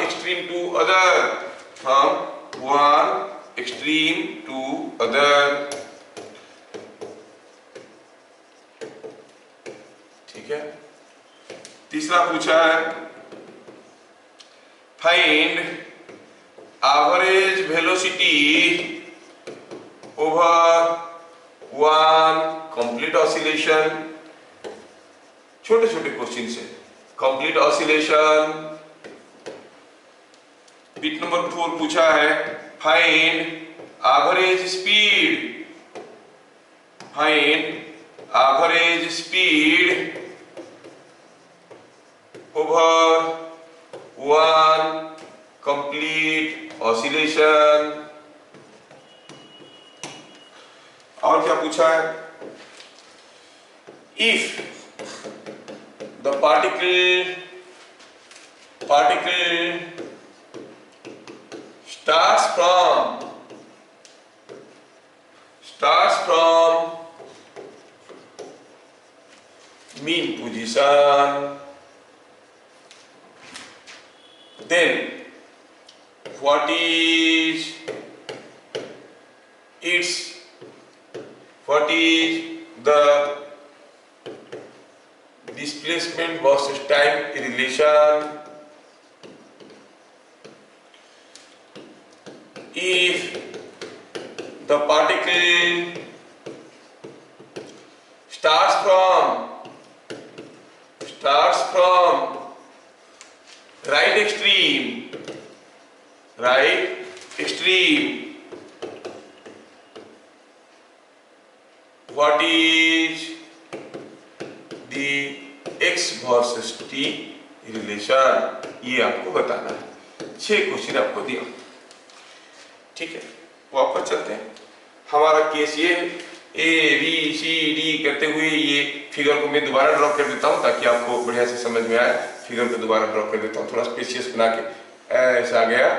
extreme to other, ठीक है। तीसरा पूछा है find average velocity over one complete oscillation. छोटे छोटे क्वेश्चन से कंप्लीट ऑसिलेशन। बिट नंबर 4 पूछा है find average speed over one complete oscillation. और क्या पूछा है, if the particle starts from mean position, then what is the displacement versus time relation if the particle starts from right extreme, what is the x versus t relation, ये आपको बताना है। 6 question आपको दिया, ठीक है। वापस चलते हैं। हमारा केस ये ए बी सी डी करते हुए ये फिगर को मैं दोबारा ड्रॉ कर देता हूँ ताकि आपको बढ़िया से समझ में आए। फिगर को दोबारा ड्रॉ कर देता हूँ थोड़ा स्पेशियस बना के। ऐसा गया,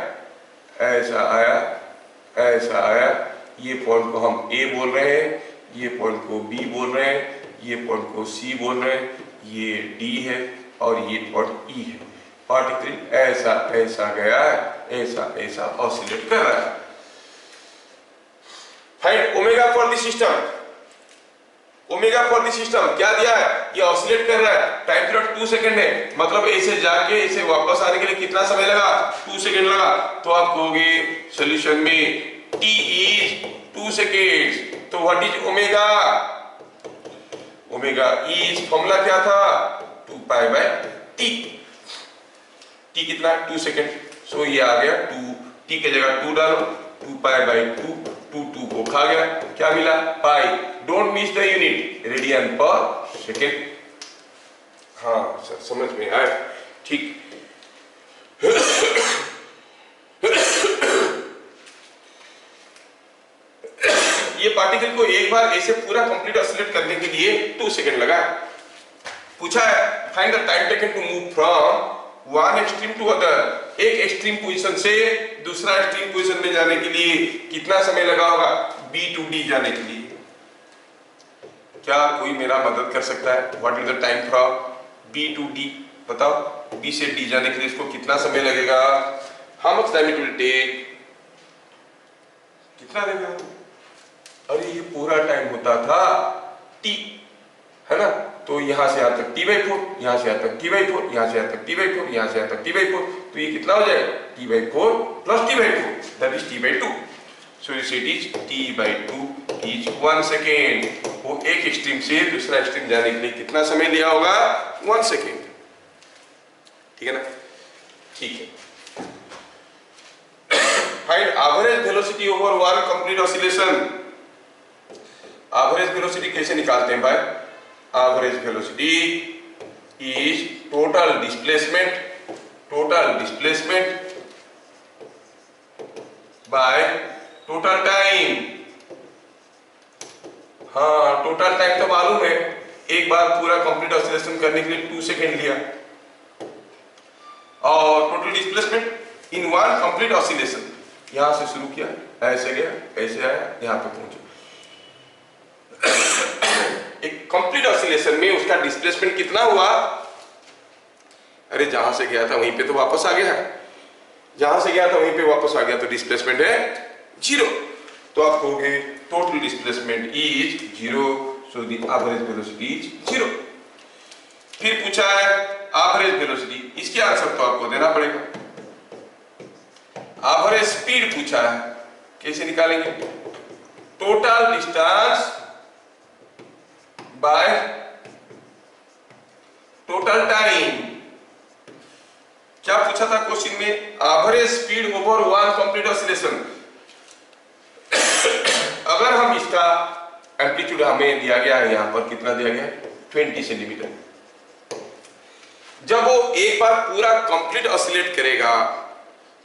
ऐसा आया, ऐसा आया। ये पॉइंट को हम ए बोल रहे हैं, ये पॉइंट को बी बोल रहे हैं, ये पॉइंट को सी बोल रहे हैं, ये डी है और ये पॉइंट ई है। पार्टिकल ऐसा ऐसा गया है, ऐसा ऐसा ऑसिलेट कर रहा है। Find omega for the system. Omega for the system क्या दिया है? ये ऑसिलेट कर रहा है, टाइम पीरियड 2 सेकंड है, मतलब ऐसे जाके इसे वापस आने के लिए कितना समय लगा? 2 सेकंड लगा। तो आप कहोगे सॉल्यूशन में t इज 2 सेकेंड्स, तो what is omega? Omega is formula क्या था? 2 पाई बाय t। t कितना? 2 सेकेंड। सो ये आ गया 2, t की जगह 2 डालो, 2 पाई बाय 2, 2 को खा गया, क्या मिला? Pi. Don't miss the unit, radian per second. हाँ सर समझ में आया, ठीक। ये पार्टिकल को एक बार ऐसे पूरा कंप्लीट ऑसिलेट करने के लिए 2 सेकंड लगा। पूछा है find the time taken to move from one extreme to other. एक एक्सट्रीम पोजीशन से दूसरा एक्सट्रीम पोजीशन में जाने के लिए कितना समय लगा होगा? बी टू डी जाने के लिए। क्या कोई मेरा मदद कर सकता है? What is the time from B to D? बताओ, बी से डी जाने के लिए इसको कितना समय लगेगा? How much time it will take? कितना देगा? अरे ये पूरा टाइम होता था t, है ना? तो यहां से यहां तक t/4, यहां से यहां तक t/4, यहां से यहां तक t/4, यहां से यहां तक t/4, तो ये कितना हो जाएगा? t/4 plus t/4, that is t/2। So it is t/2 is 1 second. वो एक एक्सट्रीम से दूसरा एक्सट्रीम जाने के लिए कितना समय लिया होगा? 1 सेकेंड, ठीक है ना? ठीक है। Find average velocity over one complete oscillation. Average velocity कैसे निकालते हैं भाई? Average velocity is total displacement by total time. हाँ टोटल टाइम तो मालूम है, एक बार पूरा कंप्लीट ऑसिलेशन करने के लिए 2 सेकेंड लिया, और total displacement in one complete oscillation, यहां से शुरू किया, ऐसे गया, ऐसे आया, यहां पे पहुंचे। एक कंप्लीट ऑसिलेशन में उसका डिस्प्लेसमेंट कितना हुआ? अरे जहां से गया था वहीं पे तो वापस आ गया, जहां से गया था वहीं पे वापस आ गया, तो डिस्प्लेसमेंट है 0। तो आप कहोगे total displacement is 0, so the average velocity is 0। फिर पूछा है एवरेज वेलोसिटी, इसके आंसर तो आपको देना पड़ेगा। एवरेज स्पीड पूछा है, कैसे निकालेंगे? Total distance by total time. क्या पूछा था क्वेश्चन में? Average speed over one complete oscillation. अगर हम इसका एम्पलीट्यूड हमें दिया गया है, यहां पर कितना दिया गया है? 20 सेंटीमीटर। जब वो एक बार पूरा कंप्लीट ऑसिलेट करेगा,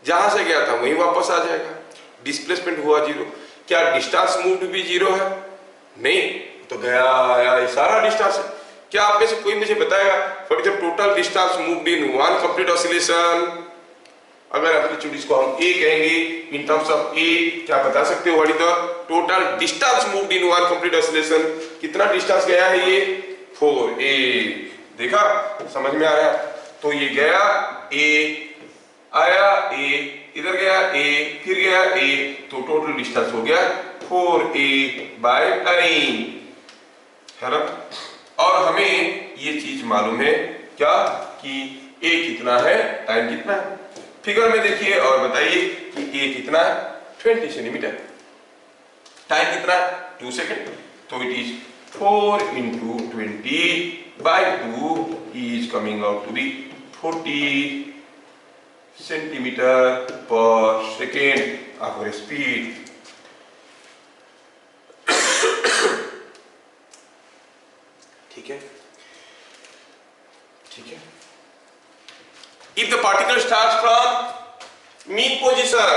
जहां से गया था वहीं वापस आ जाएगा, डिस्प्लेसमेंट हुआ 0। क्या डिस्टेंस मूव्ड भी 0 है? नहीं, तो गया आया सारा डिस्टेंस है। क्या आप में से कोई मुझे बताएगा what is the total distance moved in one complete oscillation? अगर एम्पलीट्यूड इसको हम ए कहेंगे इन टर्म्स ऑफ ए, क्या बता सकते हो what is the total distance moved in one complete oscillation? कितना डिस्टेंस गया है ये? 4a। देखा, समझ में आया? तो ये गया a, आया a, इधर गया a, फिर गया a, तो टोटल डिस्टेंस हो गया 4a बाय टाइम, है ना? और हमें ये चीज मालूम है क्या कि a कितना है, टाइम कितना है? फिगर में देखिए और बताइए कि a कितना है? 20 सेंटीमीटर। टाइम कितना है? 2 सेकेंड। तो it is 4 into 20 by 2 is coming out to be 40 centimeter per second our speed. ठीक है, ठीक है। If the particle starts from mean position,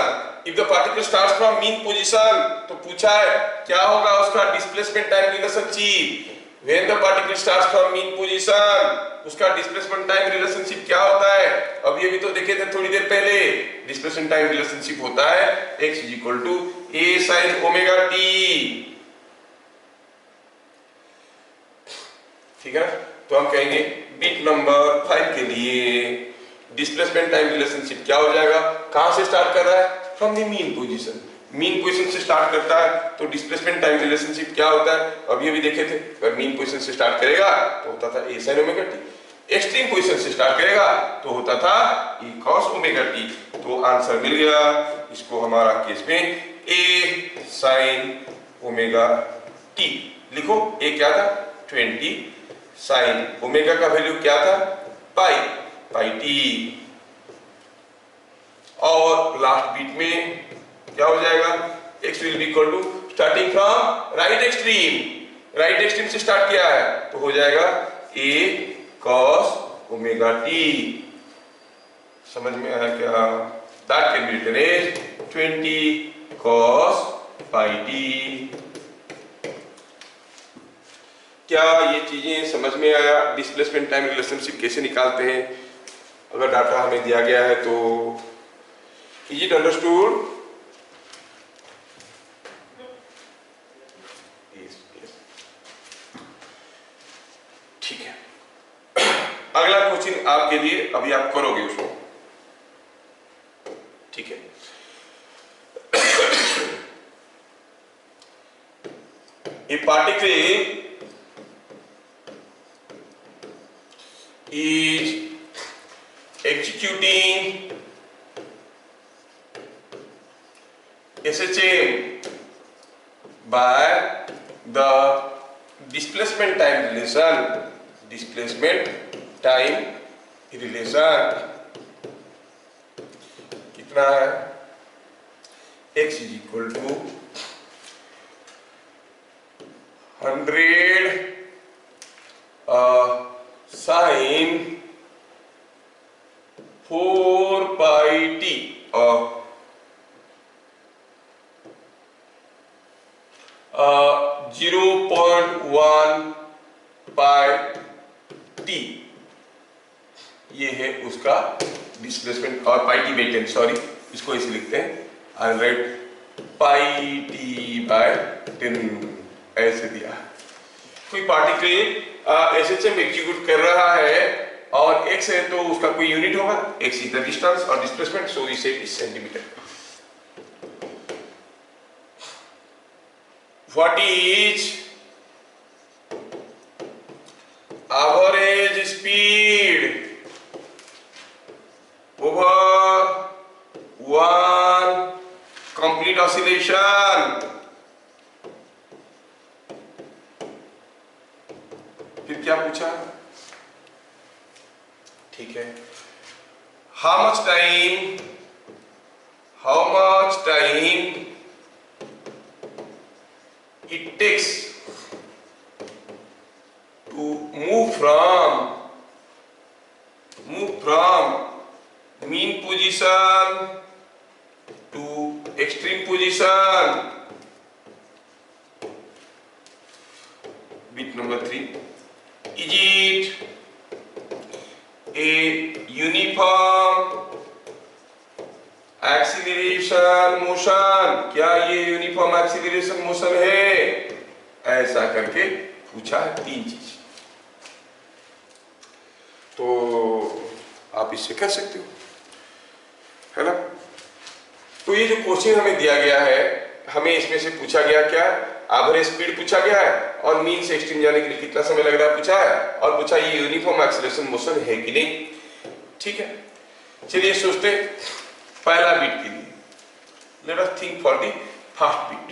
if the particle starts from mean position, तो पूछा है क्या होगा उसका displacement time relationship? When the particle starts from mean position, उसका displacement time relationship क्या होता है? अब ये भी तो देखे थे थोड़ी देर पहले। displacement time relationship होता है x is equal to a sin omega t। ठीक है ना? तो हम कहेंगे बिट नंबर 5 के लिए डिस्प्लेसमेंट टाइम रिलेशनशिप क्या हो जाएगा? कहां से स्टार्ट कर रहा है? From the mean position. Mean position से स्टार्ट करता है तो डिस्प्लेसमेंट टाइम रिलेशनशिप क्या होता है? अब ये भी देखे थे, अगर मीन पोजीशन से स्टार्ट करेगा तो होता था a sin omega t, extreme position से स्टार्ट करेगा तो होता था e cos ओमेगा t। तो आंसर मिल गया इसको हमारा केस में a sin ओमेगा t। लिखो a क्या था? 20, साइन ओमेगा का वैल्यू क्या था? Pi t. और लास्ट बीट में क्या हो जाएगा? x will be equal to starting from right extreme, right extreme से स्टार्ट किया है तो हो जाएगा a cos ओमेगा t। समझ में आया क्या? That can be written as 20 cos पाई t। क्या ये चीजें समझ में आया? डिस्प्लेसमेंट टाइम रिलेशनशिप कैसे निकालते हैं अगर डाटा हमें दिया गया है तो? Is it understood? ठीक है। अगला क्वेश्चन आपके लिए, अभी आप करोगे उसको, ठीक है? ये particle is executing SHM by the displacement time relation, displacement time relation कितना है? x is equal to 100 sin 4 pi t और 0.1 pi t, ये है उसका डिस्प्लेसमेंट। और पाई टी बाई 10, सॉरी इसको ऐसे लिखते हैं 100 पाई टी बाय 10 ऐसे दिया। कोई पार्टिकल एसएचएम एग्जीक्यूट कर रहा है और x है तो उसका कोई यूनिट होगा, x इज द डिस्टेंस और displacement, so we say is centimetre. What is average speed over one complete oscillation? फिर क्या पूछा? ठीक है, how much time it takes to move from mean position to extreme position? Bit number 3, is it a uniform acceleration motion, क्या ये uniform acceleration motion है? ऐसा करके पूछा है 3 चीज, तो आप इससे कर सकते हो, है ना। तो ये जो क्वेश्चन हमें दिया गया है, हमें इसमें से पूछा गया क्या, एवरेज स्पीड पूछा गया है और मीन से एक्सट्रीम जाने के लिए कितना समय लग रहा है पूछा है, और पूछा ये यूनिफॉर्म एक्सीलरेशन मोशन है कि नहीं। ठीक है, चलिए सोचते पहला बीट के लिए, let us think for the first beat.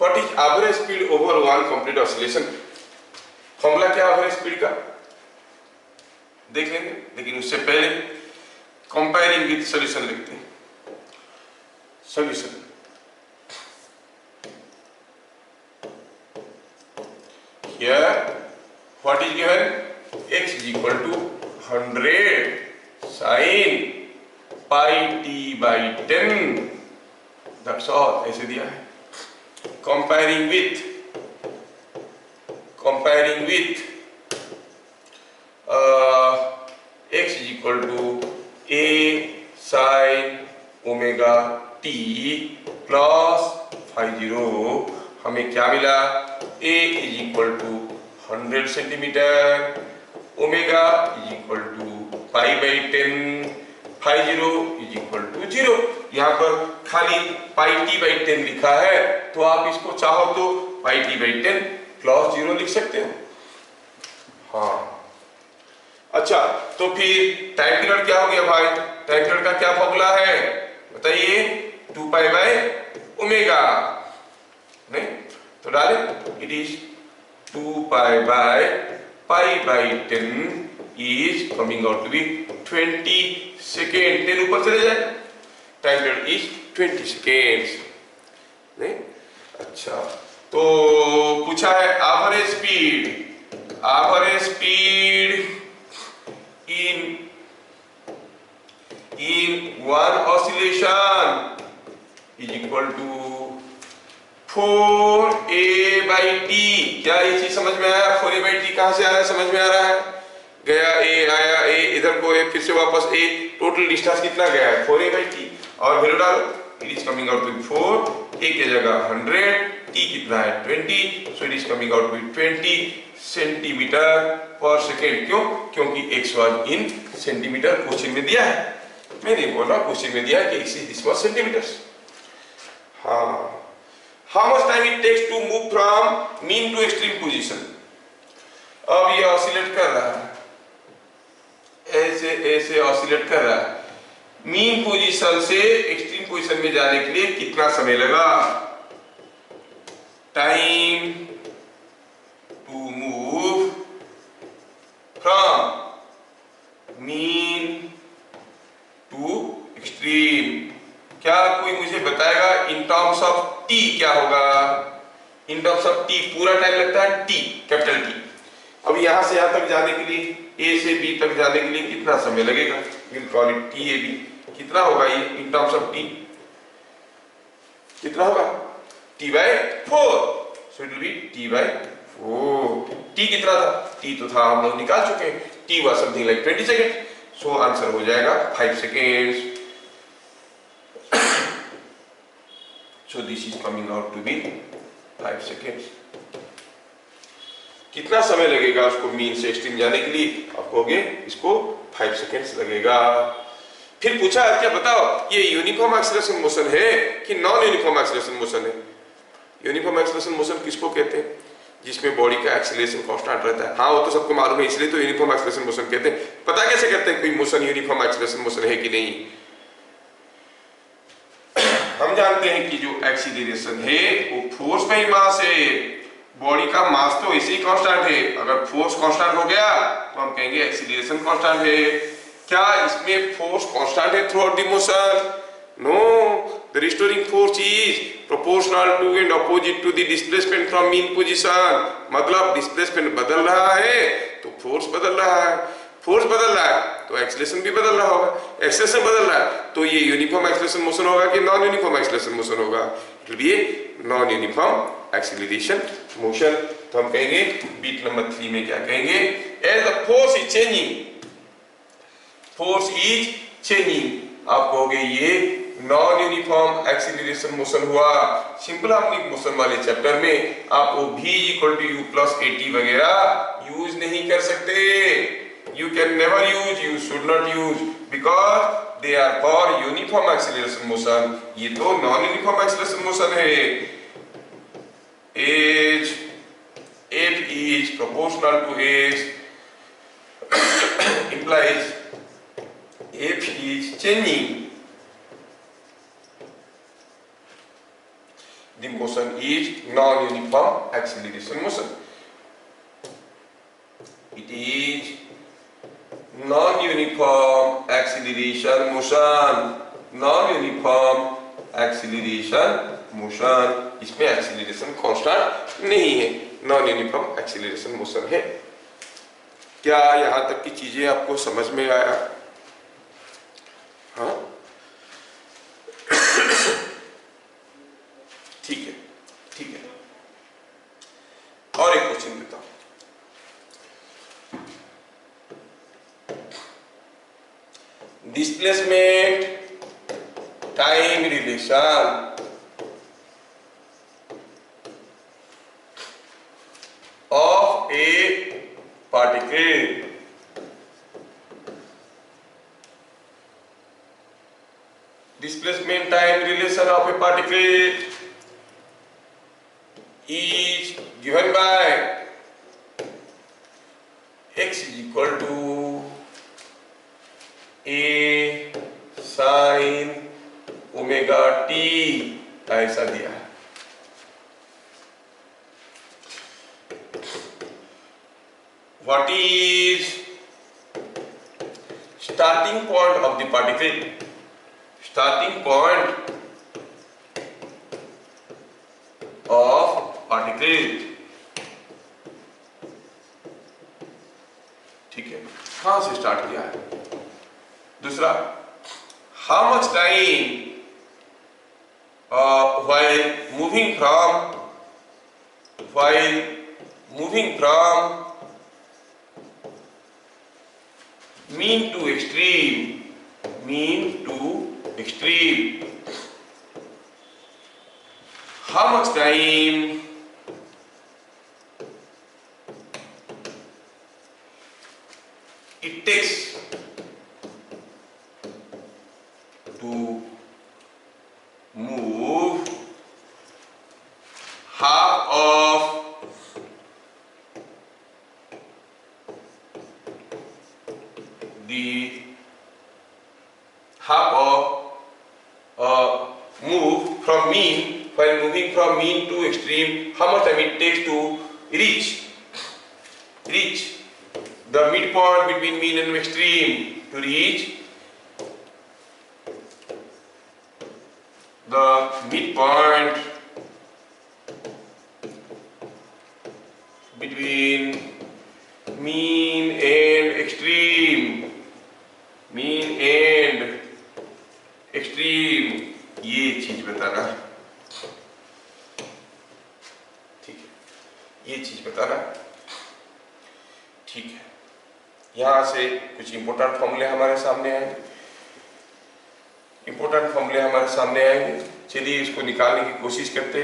What is average speed over one complete oscillation? Formula क्या एवरेज स्पीड का देख लेंगे, लेकिन उससे पहले कंपेयरिंग विद सॉल्यूशन लिखते हैं। Solution here what is given, x is equal to 100 sin pi t by 10, that's all, ऐसे दिया है। comparing with x is equal to a sin omega t plus 50, हमें क्या मिला, a is equal to 100 centimetre, omega is equal to pi by 10, 50 is equal to 0। यहाँ पर खाली pi t by 10 लिखा है, तो आप इसको चाहो तो pi t by 10 plus 0 लिख सकते हो। हाँ, अच्छा, तो फिर टाइम पीरियड क्या हो गया भाई? टाइम पीरियड का क्या फॉर्मूला है बताइए? 2 पाई बाय ओमेगा, नहीं तो डाले, it is 2 pi by 10 is coming out to be 20 second. 10 ऊपर चले जाए, टाइम पीरियड इज 20 सेकेंड्स, नहीं। अच्छा, तो पूछा है average speed in one oscillation is equal to 4a by t। क्या ये चीज समझ में आया? 4a by t कहां से आ रहा है, समझ में आ रहा है? गया a, आया a, इधर को a, फिर से वापस a, टोटल डिस्टेंस कितना गया है? 4a by t, और वैल्यू डालो, it is coming out to 4, a की जगह 100, t कितना है 20, so it is coming out to 20 centimetre पर सेकेंड। क्यों? क्योंकि x was in centimetre, question में दिया है, मैं नहीं बोल रहा, क्वेश्चन में दिया है कि x इज वाज सेंटीमीटर्स। हाँ, how much time it takes to move from mean to extreme position? अब ये ऑसिलेट कर रहा है, ऐसे ऑसिलेट कर रहा है, मीन पोजीशन से एक्सट्रीम पोजीशन में जाने के लिए कितना समय लगा? Time to move from mean to extreme, क्या कोई मुझे बताएगा इन टर्म्स ऑफ t क्या होगा? इन टर्म्स ऑफ t पूरा टाइम लगता है t, कैपिटल T। अब यहां से यहां तक जाने के लिए, a से b तक जाने के लिए कितना समय लगेगा? Will call it TAB। कितना होगा ये इन टर्म्स ऑफ t? कितना होगा? t by 4, so it will B t by 4। t कितना था? t तो था, हम लोग निकाल चुके हैं, t was something like 20 second, so answer हो जाएगा 5 seconds. So this is coming out to be 5 seconds. कितना समय लगेगा उसको मीन से एक्सट्रीम जाने के लिए? आप कहोगे इसको 5 सेकेंड्स लगेगा। फिर पूछा क्या, बताओ ये यूनिफॉर्म एक्सीलरेशन मोशन है कि नॉन यूनिफॉर्म एक्सीलरेशन मोशन है? यूनिफॉर्म एक्सीलरेशन मोशन किसको कहते हैं? जिसमें बॉडी का एक्सीलरेशन कांस्टेंट रहता है। हाँ, वो तो सबको मालूम है, इसलिए तो यूनिफॉर्म एक्सीलरेशन मोशन कहते हैं। पता कैसे करते हैं कोई मोशन यूनिफॉर्म एक्सीलरेशन मोशन है कि नहीं? हम जानते हैं कि जो एक्सीलरेशन है वो फोर्स बाई मास है। बॉडी का मास तो ऐसे ही कांस्टेंट है, अगर फोर्स कांस्टेंट हो गया तो हम कहेंगे एक्सीलरेशन कांस्टेंट है। क्या इसमें फोर्स कांस्टेंट है throughout the motion? No, the restoring force is proportional to and opposite to the displacement from mean position। मतलब डिस्प्लेसमेंट बदल रहा है तो फोर्स बदल रहा है, फोर्स बदल रहा है तो एक्सीलरेशन भी बदल रहा होगा, एक्सीलरेशन बदल रहा है तो ये यूनिफॉर्म एक्सीलरेशन मोशन होगा कि नॉन यूनिफॉर्म एक्सीलरेशन मोशन होगा? It will be a non uniform acceleration motion. तो हम कहेंगे बीट नंबर 3 में क्या कहेंगे, as the force is changing, force is changing, आप कहोगे ये नॉन यूनिफॉर्म एक्सीलरेशन मोशन हुआ। सिंपल हार्मोनिक मोशन वाले चैप्टर में आप वो v equal to u plus at वगैरह यूज नहीं कर सकते, you can never use, you should not use, because they are for uniform acceleration motion. ये तो नॉन यूनिफॉर्म एक्सीलरेशन मोशन है। As F is proportional to h implies F is changing, the motion is non-uniform acceleration motion. It is non-uniform acceleration motion, non-uniform acceleration motion, इसमें acceleration constant नहीं है, non uniform acceleration motion है। क्या यहां तक की चीजें आपको समझ में आया? हाँ ठीक है, ठीक है। और एक क्वेश्चन बताओ, displacement time relation of a particle displacement time relation of a particle is given by x is equal to a sin omega t, ऐसा दिया है। What is starting point of the particle? Starting point of particle, ठीक है, कहां से start किया है? दूसरा, how much time while moving from mean to extreme, how much time it takes to move half of move from mean, while moving from mean to extreme, how much time it takes to reach the midpoint between mean and extreme, to reach the midpoint between mean and extreme, ये चीज बताना, ठीक है, ये चीज बताना, ठीक है। यहां से कुछ इंपॉर्टेंट फॉर्मूले हमारे सामने आएंगे, चलिए इसको निकालने की कोशिश करते।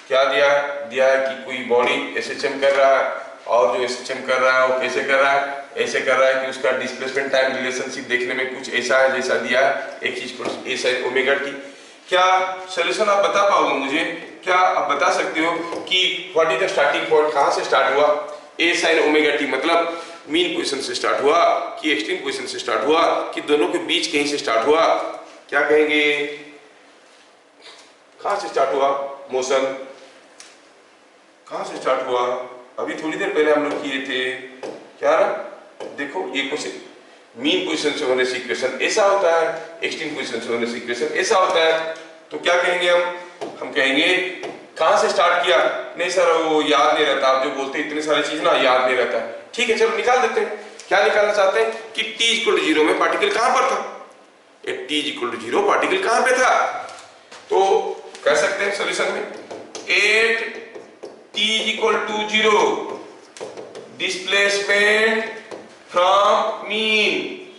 क्या दिया है कि कोई बॉडी एसएचएम कर रहा है, और जो एसएचएम कर रहा है वो कैसे कर रहा है, ऐसे कर रहा है कि उसका डिस्प्लेसमेंट टाइम रिलेशनशिप देखने में कुछ ऐसा है जैसा दिया है, एक चीज ए साइन ओमेगा टी। क्या सॉल्यूशन आप बता पाओगे मुझे? क्या आप बता सकते हो कि what is the starting point, कहां से स्टार्ट हुआ? ए साइन ओमेगा टी मतलब मीन पोजीशन से स्टार्ट हुआ कि एक्सट्रीम पोजीशन से स्टार्ट हुआ कि दोनों के बीच कहीं से स्टार्ट हुआ? क्या कहेंगे, कहां से स्टार्ट हुआ मोशन, कहां से स्टार्ट हुआ? अभी थोड़ी देर पहले हम लोग किए थे, क्या ना? देखो ये क्वेश्चन मीन पोजीशन से होने से इक्वेशन ऐसा होता है, एक्सट्रीम पोजीशन से होने से इक्वेशन ऐसा होता है। तो क्या कहेंगे हम कहेंगे कहां से स्टार्ट किया? नहीं सर वो याद नहीं रहता, आप जो बोलते हैं इतने सारी चीज ना याद नहीं रहता है। ठीक है चलो निकाल देते हैं। क्या निकालना चाहते हैं कि t इक्वल टू 0 में पार्टिकल कहां पर था? t इक्वल टू 0 पार्टिकल कहां पे था? तो कह सकते हैं सॉल्यूशन में eight t is equal to 0, displacement from mean,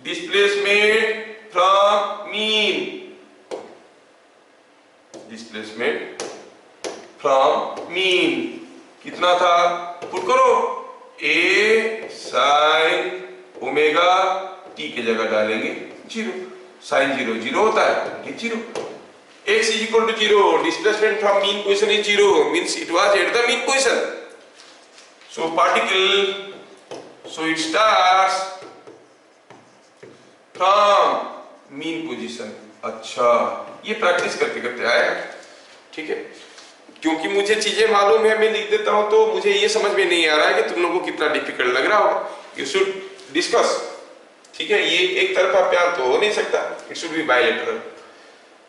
displacement from mean, displacement from mean कितना था, पुट करो, a sin ओमेगा t के जगह डालेंगे 0, sin 0 0 होता है, ये 0, x is equal to 0, displacement from mean position is 0, means it was at the mean position. So particle, so it starts from mean position. अच्छा, ये प्रैक्टिस करते करते आया, ठीक है, क्योंकि मुझे चीजें मालूम है, मैं लिख देता हूं तो मुझे ये समझ में नहीं आ रहा है कि तुम लोगों को कितना डिफिकल्ट लग रहा होगा. यू शुड डिस्कस, ठीक है, ये एक तरफा प्यार तो हो नहीं सकता, it should be bilateral.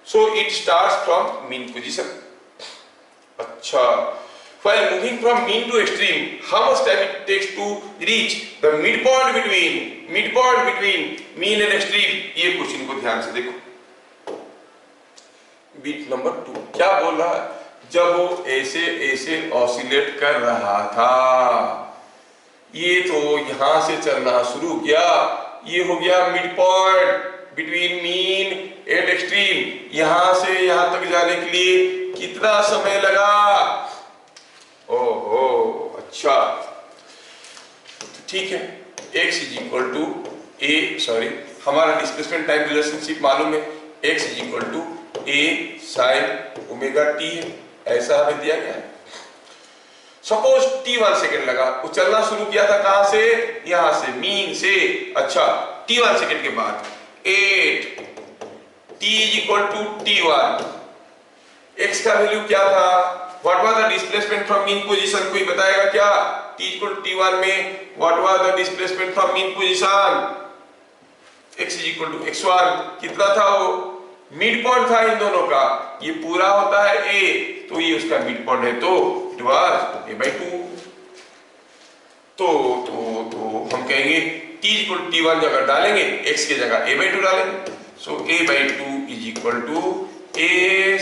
So it starts from mean position. अच्छा, while moving from mean to extreme, how much time it takes to reach the midpoint between mean and extreme? ये क्वेश्चन को ध्यान से देखो. बीट नंबर 2 क्या बोल रहा है, जब वो ऐसे ऑसिलेट कर रहा था, ये तो यहां से चलना शुरू किया, ये हो गया mid point between mean and extreme. यहां से यहां तक जाने के लिए कितना समय लगा, ओहो, अच्छा, ठीक है, x इज इक्वल टू हमारा डिस्प्लेसमेंट टाइम रिलेशनशिप मालूम है, x is equal to a sin omega t है, ऐसा हमें दिया गया है. सपोज t1 सेकेंड लगा, वो चलना शुरू किया था कहां से, यहां से, मीन से. अच्छा, t1 सेकेंड के बाद 8, t is equal to t1, x का वैल्यू क्या था, what was the displacement from mean position, कोई बताएगा क्या, t is equal to t1 में what was the displacement from mean position, x is equal to x1, कितना था वो, मिड पॉइंट था इन दोनों का, ये पूरा होता है a, तो ये उसका मिड पॉइंट है, तो इट वाज a/2. तो हम कहेंगे t is equal to t1 जगह डालेंगे, x की जगह a/2 डालेंगे, सो a/2 is equal to a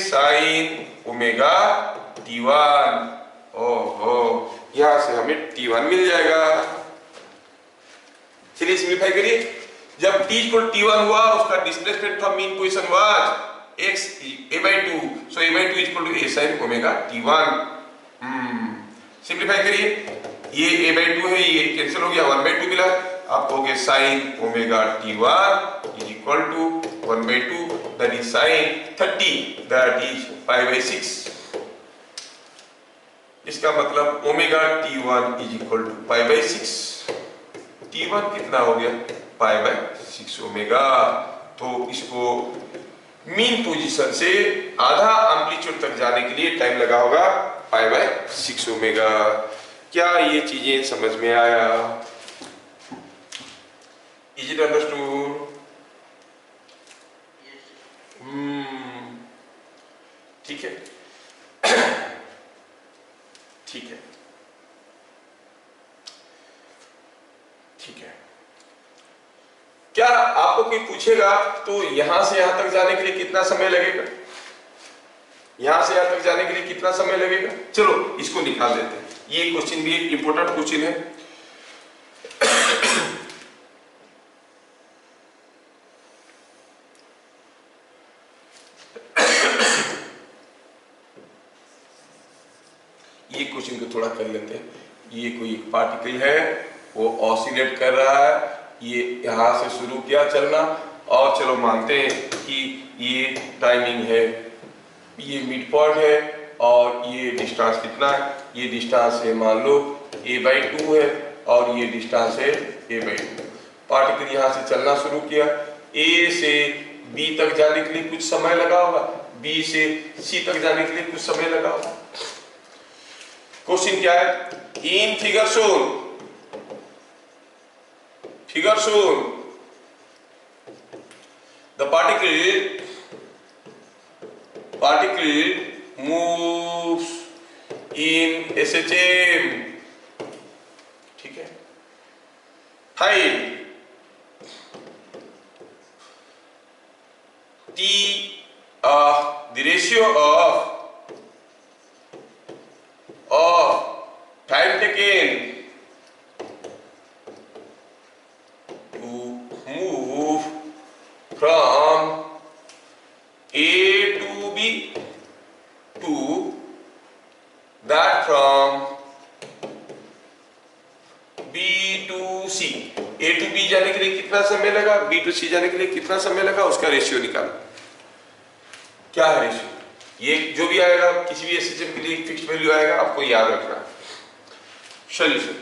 sin omega t1. ओहो, यहां से हमें t1 मिल जाएगा. चलिए सिंपलीफाई करिए, जब t equal to t1 हुआ, उसका displacement from mean position was x a/2, so a/2 is equal to a sin omega t1. Simplify करिए, ये a/2 है, ये कैंसिल हो गया, 1/2 मिला, आप कहोगे sin omega t1 is equal to 1/2, that is sin 30, that is π/6. इसका मतलब omega t1 is equal to π/6. t1 कितना हो गया, π/6 ओमेगा. तो इसको मीन पोजीशन से आधा एम्पलीट्यूड तक जाने के लिए टाइम लगा होगा π/6 ओमेगा. क्या ये चीजें समझ में आया, इज इट अंडरस्टूड? ठीक है, ठीक है, ठीक है. क्या आपको कोई पूछेगा तो यहां से यहां तक जाने के लिए कितना समय लगेगा, यहां से यहां तक जाने के लिए कितना समय लगेगा, चलो इसको निकाल देते हैं. ये क्वेश्चन भी एक इंपॉर्टेंट क्वेश्चन है. ये क्वेश्चन को थोड़ा कर लेते हैं. ये कोई पार्टिकल है, वो ऑसिलेट कर रहा है, ये यहां से शुरू किया चलना, और चलो मानते हैं कि ये टाइमिंग है, ये मिड पॉइंट है, और ये डिस्टेंस कितना है, ये डिस्टेंस है मान लो a/2 है, और ये डिस्टेंस है a/2. पार्टिकल यहां से चलना शुरू किया, a से b तक जाने के लिए कुछ समय लगा होगा, b से c तक जाने के लिए कुछ समय लगा होगा. क्वेश्चन क्या है, in figure shown the particle moves in SHM. ठीक है, find the ratio of समय लगा, बी टू सी जाने के लिए कितना समय लगा, उसका रेशियो निकालो। क्या है रेशियो? ये जो भी आएगा किसी भी एसएचएम के लिए फिक्स्ड वैल्यू आएगा, आपको याद रखना है। Solution,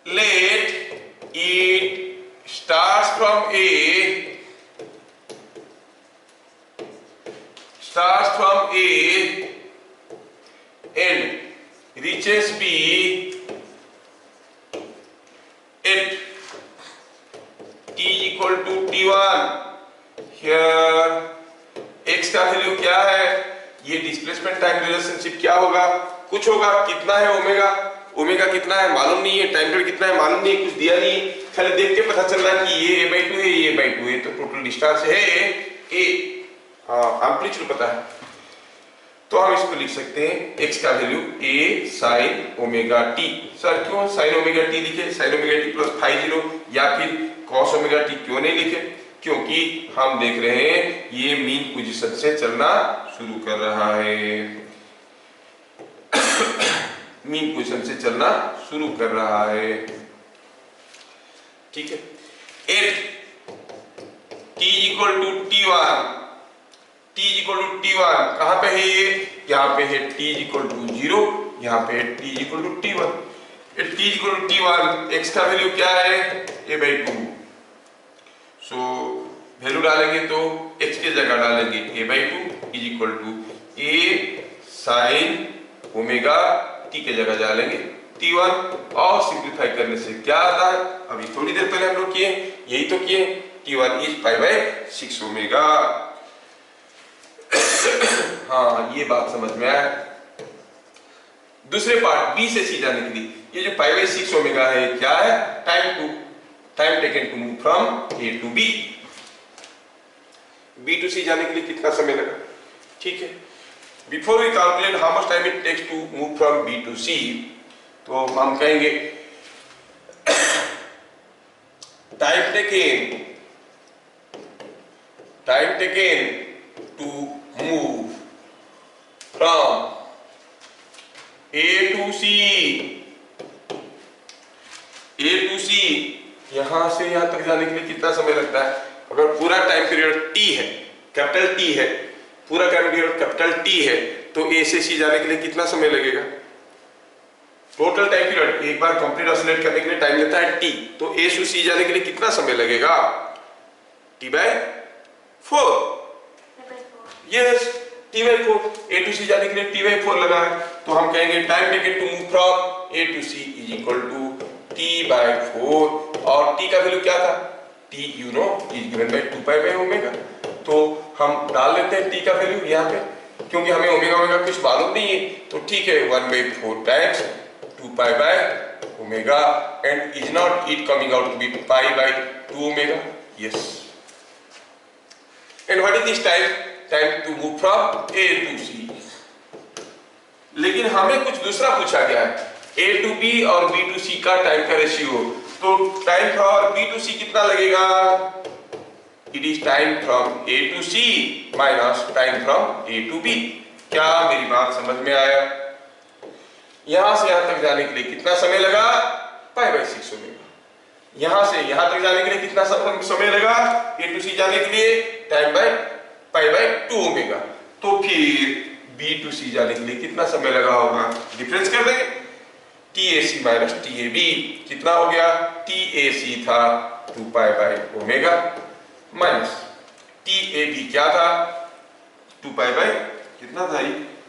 let it starts from A and reaches B at t equal to t1। here x का वैल्यू क्या है, ये डिस्प्लेसमेंट टाइम रिलेशनशिप क्या होगा, कुछ होगा, कितना है ओमेगा, ओमेगा कितना है मालूम नहीं है, टाइम पीरियड कितना है मालूम नहीं है, कुछ दिया नहीं, खाली देख के पता चल रहा है कि ये a/2 है, ये a/2 है, तो टोटल डिस्टेंस है a। एम्पलीट्यूड पता है तो हम इसको लिख सकते हैं x का value a sin omega t। Sir क्यों sin ओमेगा t लिखे, sin omega t plus phi 0 या फिर cos ओमेगा t क्यों नहीं लिखे, क्योंकि हम देख रहे हैं ये मीन पोजीशन से चलना शुरू कर रहा है, मीन पोजीशन से चलना शुरू कर रहा है, ठीक है। At t equal to t1, t equal to t1 कहां पे है ये, यहाँ पे है t इक्वल टू 0, यहाँ पे है t equal to t1। t equal to t1 x का वैल्यू क्या है a/2, सो वैल्यू डालेंगे तो x की जगह डालेंगे a/2 is equal to a sin omega t के जगह डालेंगे t1 और सिंप्लीफाई करने से क्या आता है, अभी थोड़ी देर पहले हम लोग किए, यही तो किए, t1 इज π/6 ओमेगा। हाँ ये बात समझ में आया। दूसरे पार्ट बी से सी जाने के लिए, ये जो π/6 ओमेगा है क्या है, time taken to move from A to B, B to C जाने के लिए कितना समय लगा, ठीक है। Before we calculate how much time it takes to move from B to C, तो हम कहेंगे time taken to move from A to C, यहां से यहां तक जाने के लिए कितना समय लगता है, अगर पूरा टाइम पीरियड T है, कैपिटल T है, पूरा टाइम पीरियड कैपिटल T है, तो A से C जाने के लिए कितना समय लगेगा, टोटल टाइम पीरियड एक बार कंप्लीट ऑसिलेट करने के लिए टाइम लेता है T, तो A से C जाने के लिए कितना समय लगेगा, T/4, yes T/4, A to C जाने के लिए T/4 लगा है, तो हम कहेंगे time taken to move from A to C is equal to T/4, और T का वैल्यू क्या था, T you know is given by 2π/ओमेगा, तो हम डाल लेते हैं T का वैल्यू यहाँ पे, क्योंकि हमें ओमेगा कुछ मालूम नहीं है, तो ठीक है 1/4 टाइम्स 2π/ओमेगा and is not it coming out to be π/2 omega, yes. And what is this time to move from A to C। लेकिन हमें कुछ दूसरा पूछा गया है, A to B और B to C का टाइम का रेशियो, तो time for B to C कितना लगेगा, it is time from A to C minus time from A to B। क्या मेरी बात समझ में आया? यहां से यहां तक जाने के लिए कितना समय लगा, π/6 ओमेगा। यहां से यहां तक जाने के लिए कितना समय लगा, A to C जाने के लिए टाइम बाय π/2 ओमेगा। तो फिर B to C जाने के लिए कितना समय लगा होगा, डिफरेंस कर देंगे, TAC माइनस TAB कितना हो गया, TAC था 2π/ओमेगा माइनस TAB क्या था, 2π/ कितना था,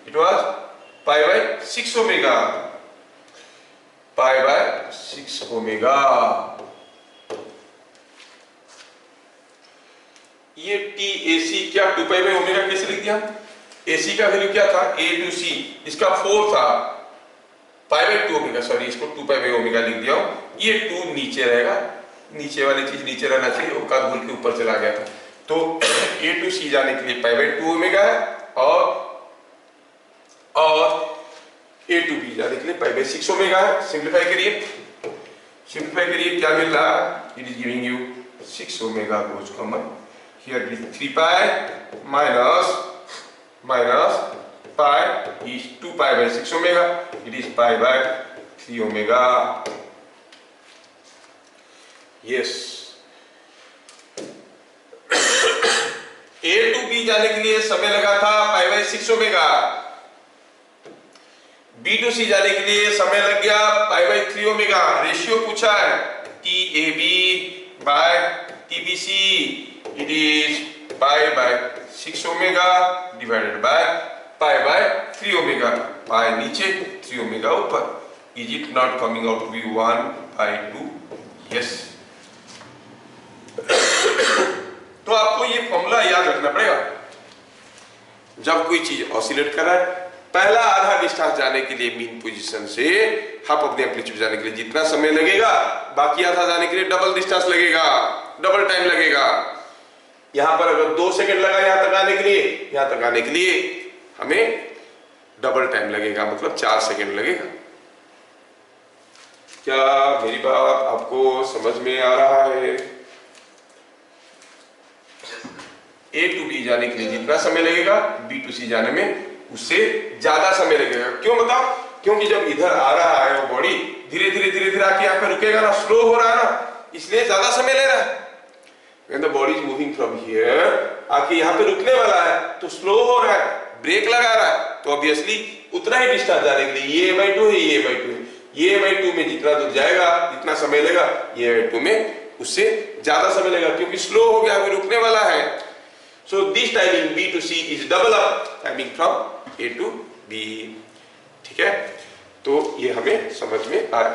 इट वाज π/6 ओमेगा, π/6 ओमेगा। ये TAC क्या 2π/ओमेगा कैसे लिख दिया, AC का वैल्यू क्या था A to C, इसका 4 था π/2 ओमेगा, सॉरी इसको 2π/ओमेगा लिख दिया हूं, ये 2 नीचे रहेगा, नीचे वाली चीज नीचे रहना चाहिए, उसका भूल के ऊपर चला गया था, तो A to C जाने के लिए π/2 ओमेगा है, और A to B जाने के लिए π/6 ओमेगा है। सिंप्लीफाई करिए क्या मिल रहा है, it is giving you 6 omega goes common, here is 3π minus pi is 2π/6 omega, it is π/3 omega। Yes. A to B जाने के लिए समय लगा था π/6 ओमेगा, B to C जाने के लिए समय लग गया π/3 ओमेगा। रेशियो पूछा है TAB by TBC, it is π/6 omega divided by π/3 omega. Pi नीचे 3 ओमेगा ऊपर। Is it not coming out to be 1/2? Yes. तो आपको ये फॉर्मूला याद रखना पड़ेगा जब कोई चीज ऑसिलेट कर रहा है। पहला आधा डिस्टेंस जाने के लिए मीन पोजीशन से हाफ ऑफ द एम्पलीट्यूड जाने के लिए जितना समय लगेगा, बाकी आधा जाने के लिए डबल डिस्टेंस लगेगा, डबल टाइम लगेगा। यहां पर अगर 2 सेकंड लगा यहां तक आने के लिए, यहां तक आने के लिए हमें डबल टाइम लगेगा, मतलब 4 सेकंड लगेगा। क्या मेरी बात आपको समझ में आ रहा है? A to B जाने के लिए जितना समय लगेगा, B to C जाने में उससे ज्यादा समय लगेगा। क्यों बताओ? क्योंकि जब इधर आ रहा है वो बॉडी धीरे धीरे आके यहाँ पे रुकेगा ना, स्लो हो रहा है ना, इसलिए ज्यादा समय ले रहा है। When the body is moving from here, आके यहाँ पे रुकने वाला है तो स्लो हो रहा है, ब्रेक लगा रहा है, तो ऑब्वियसली उतना ही डिस्टेंस जाने के लिए A/2 है, A/2 है, A/2 में जितना दूर जाएगा, जितना समय लेगा, A/2 में उससे ज्यादा समय लगेगा, क्योंकि स्लो हो गया, अभी रुकने वाला है। So this timing B to C is double up timing from A to B। ठीक है, तो ये हमें समझ में आया।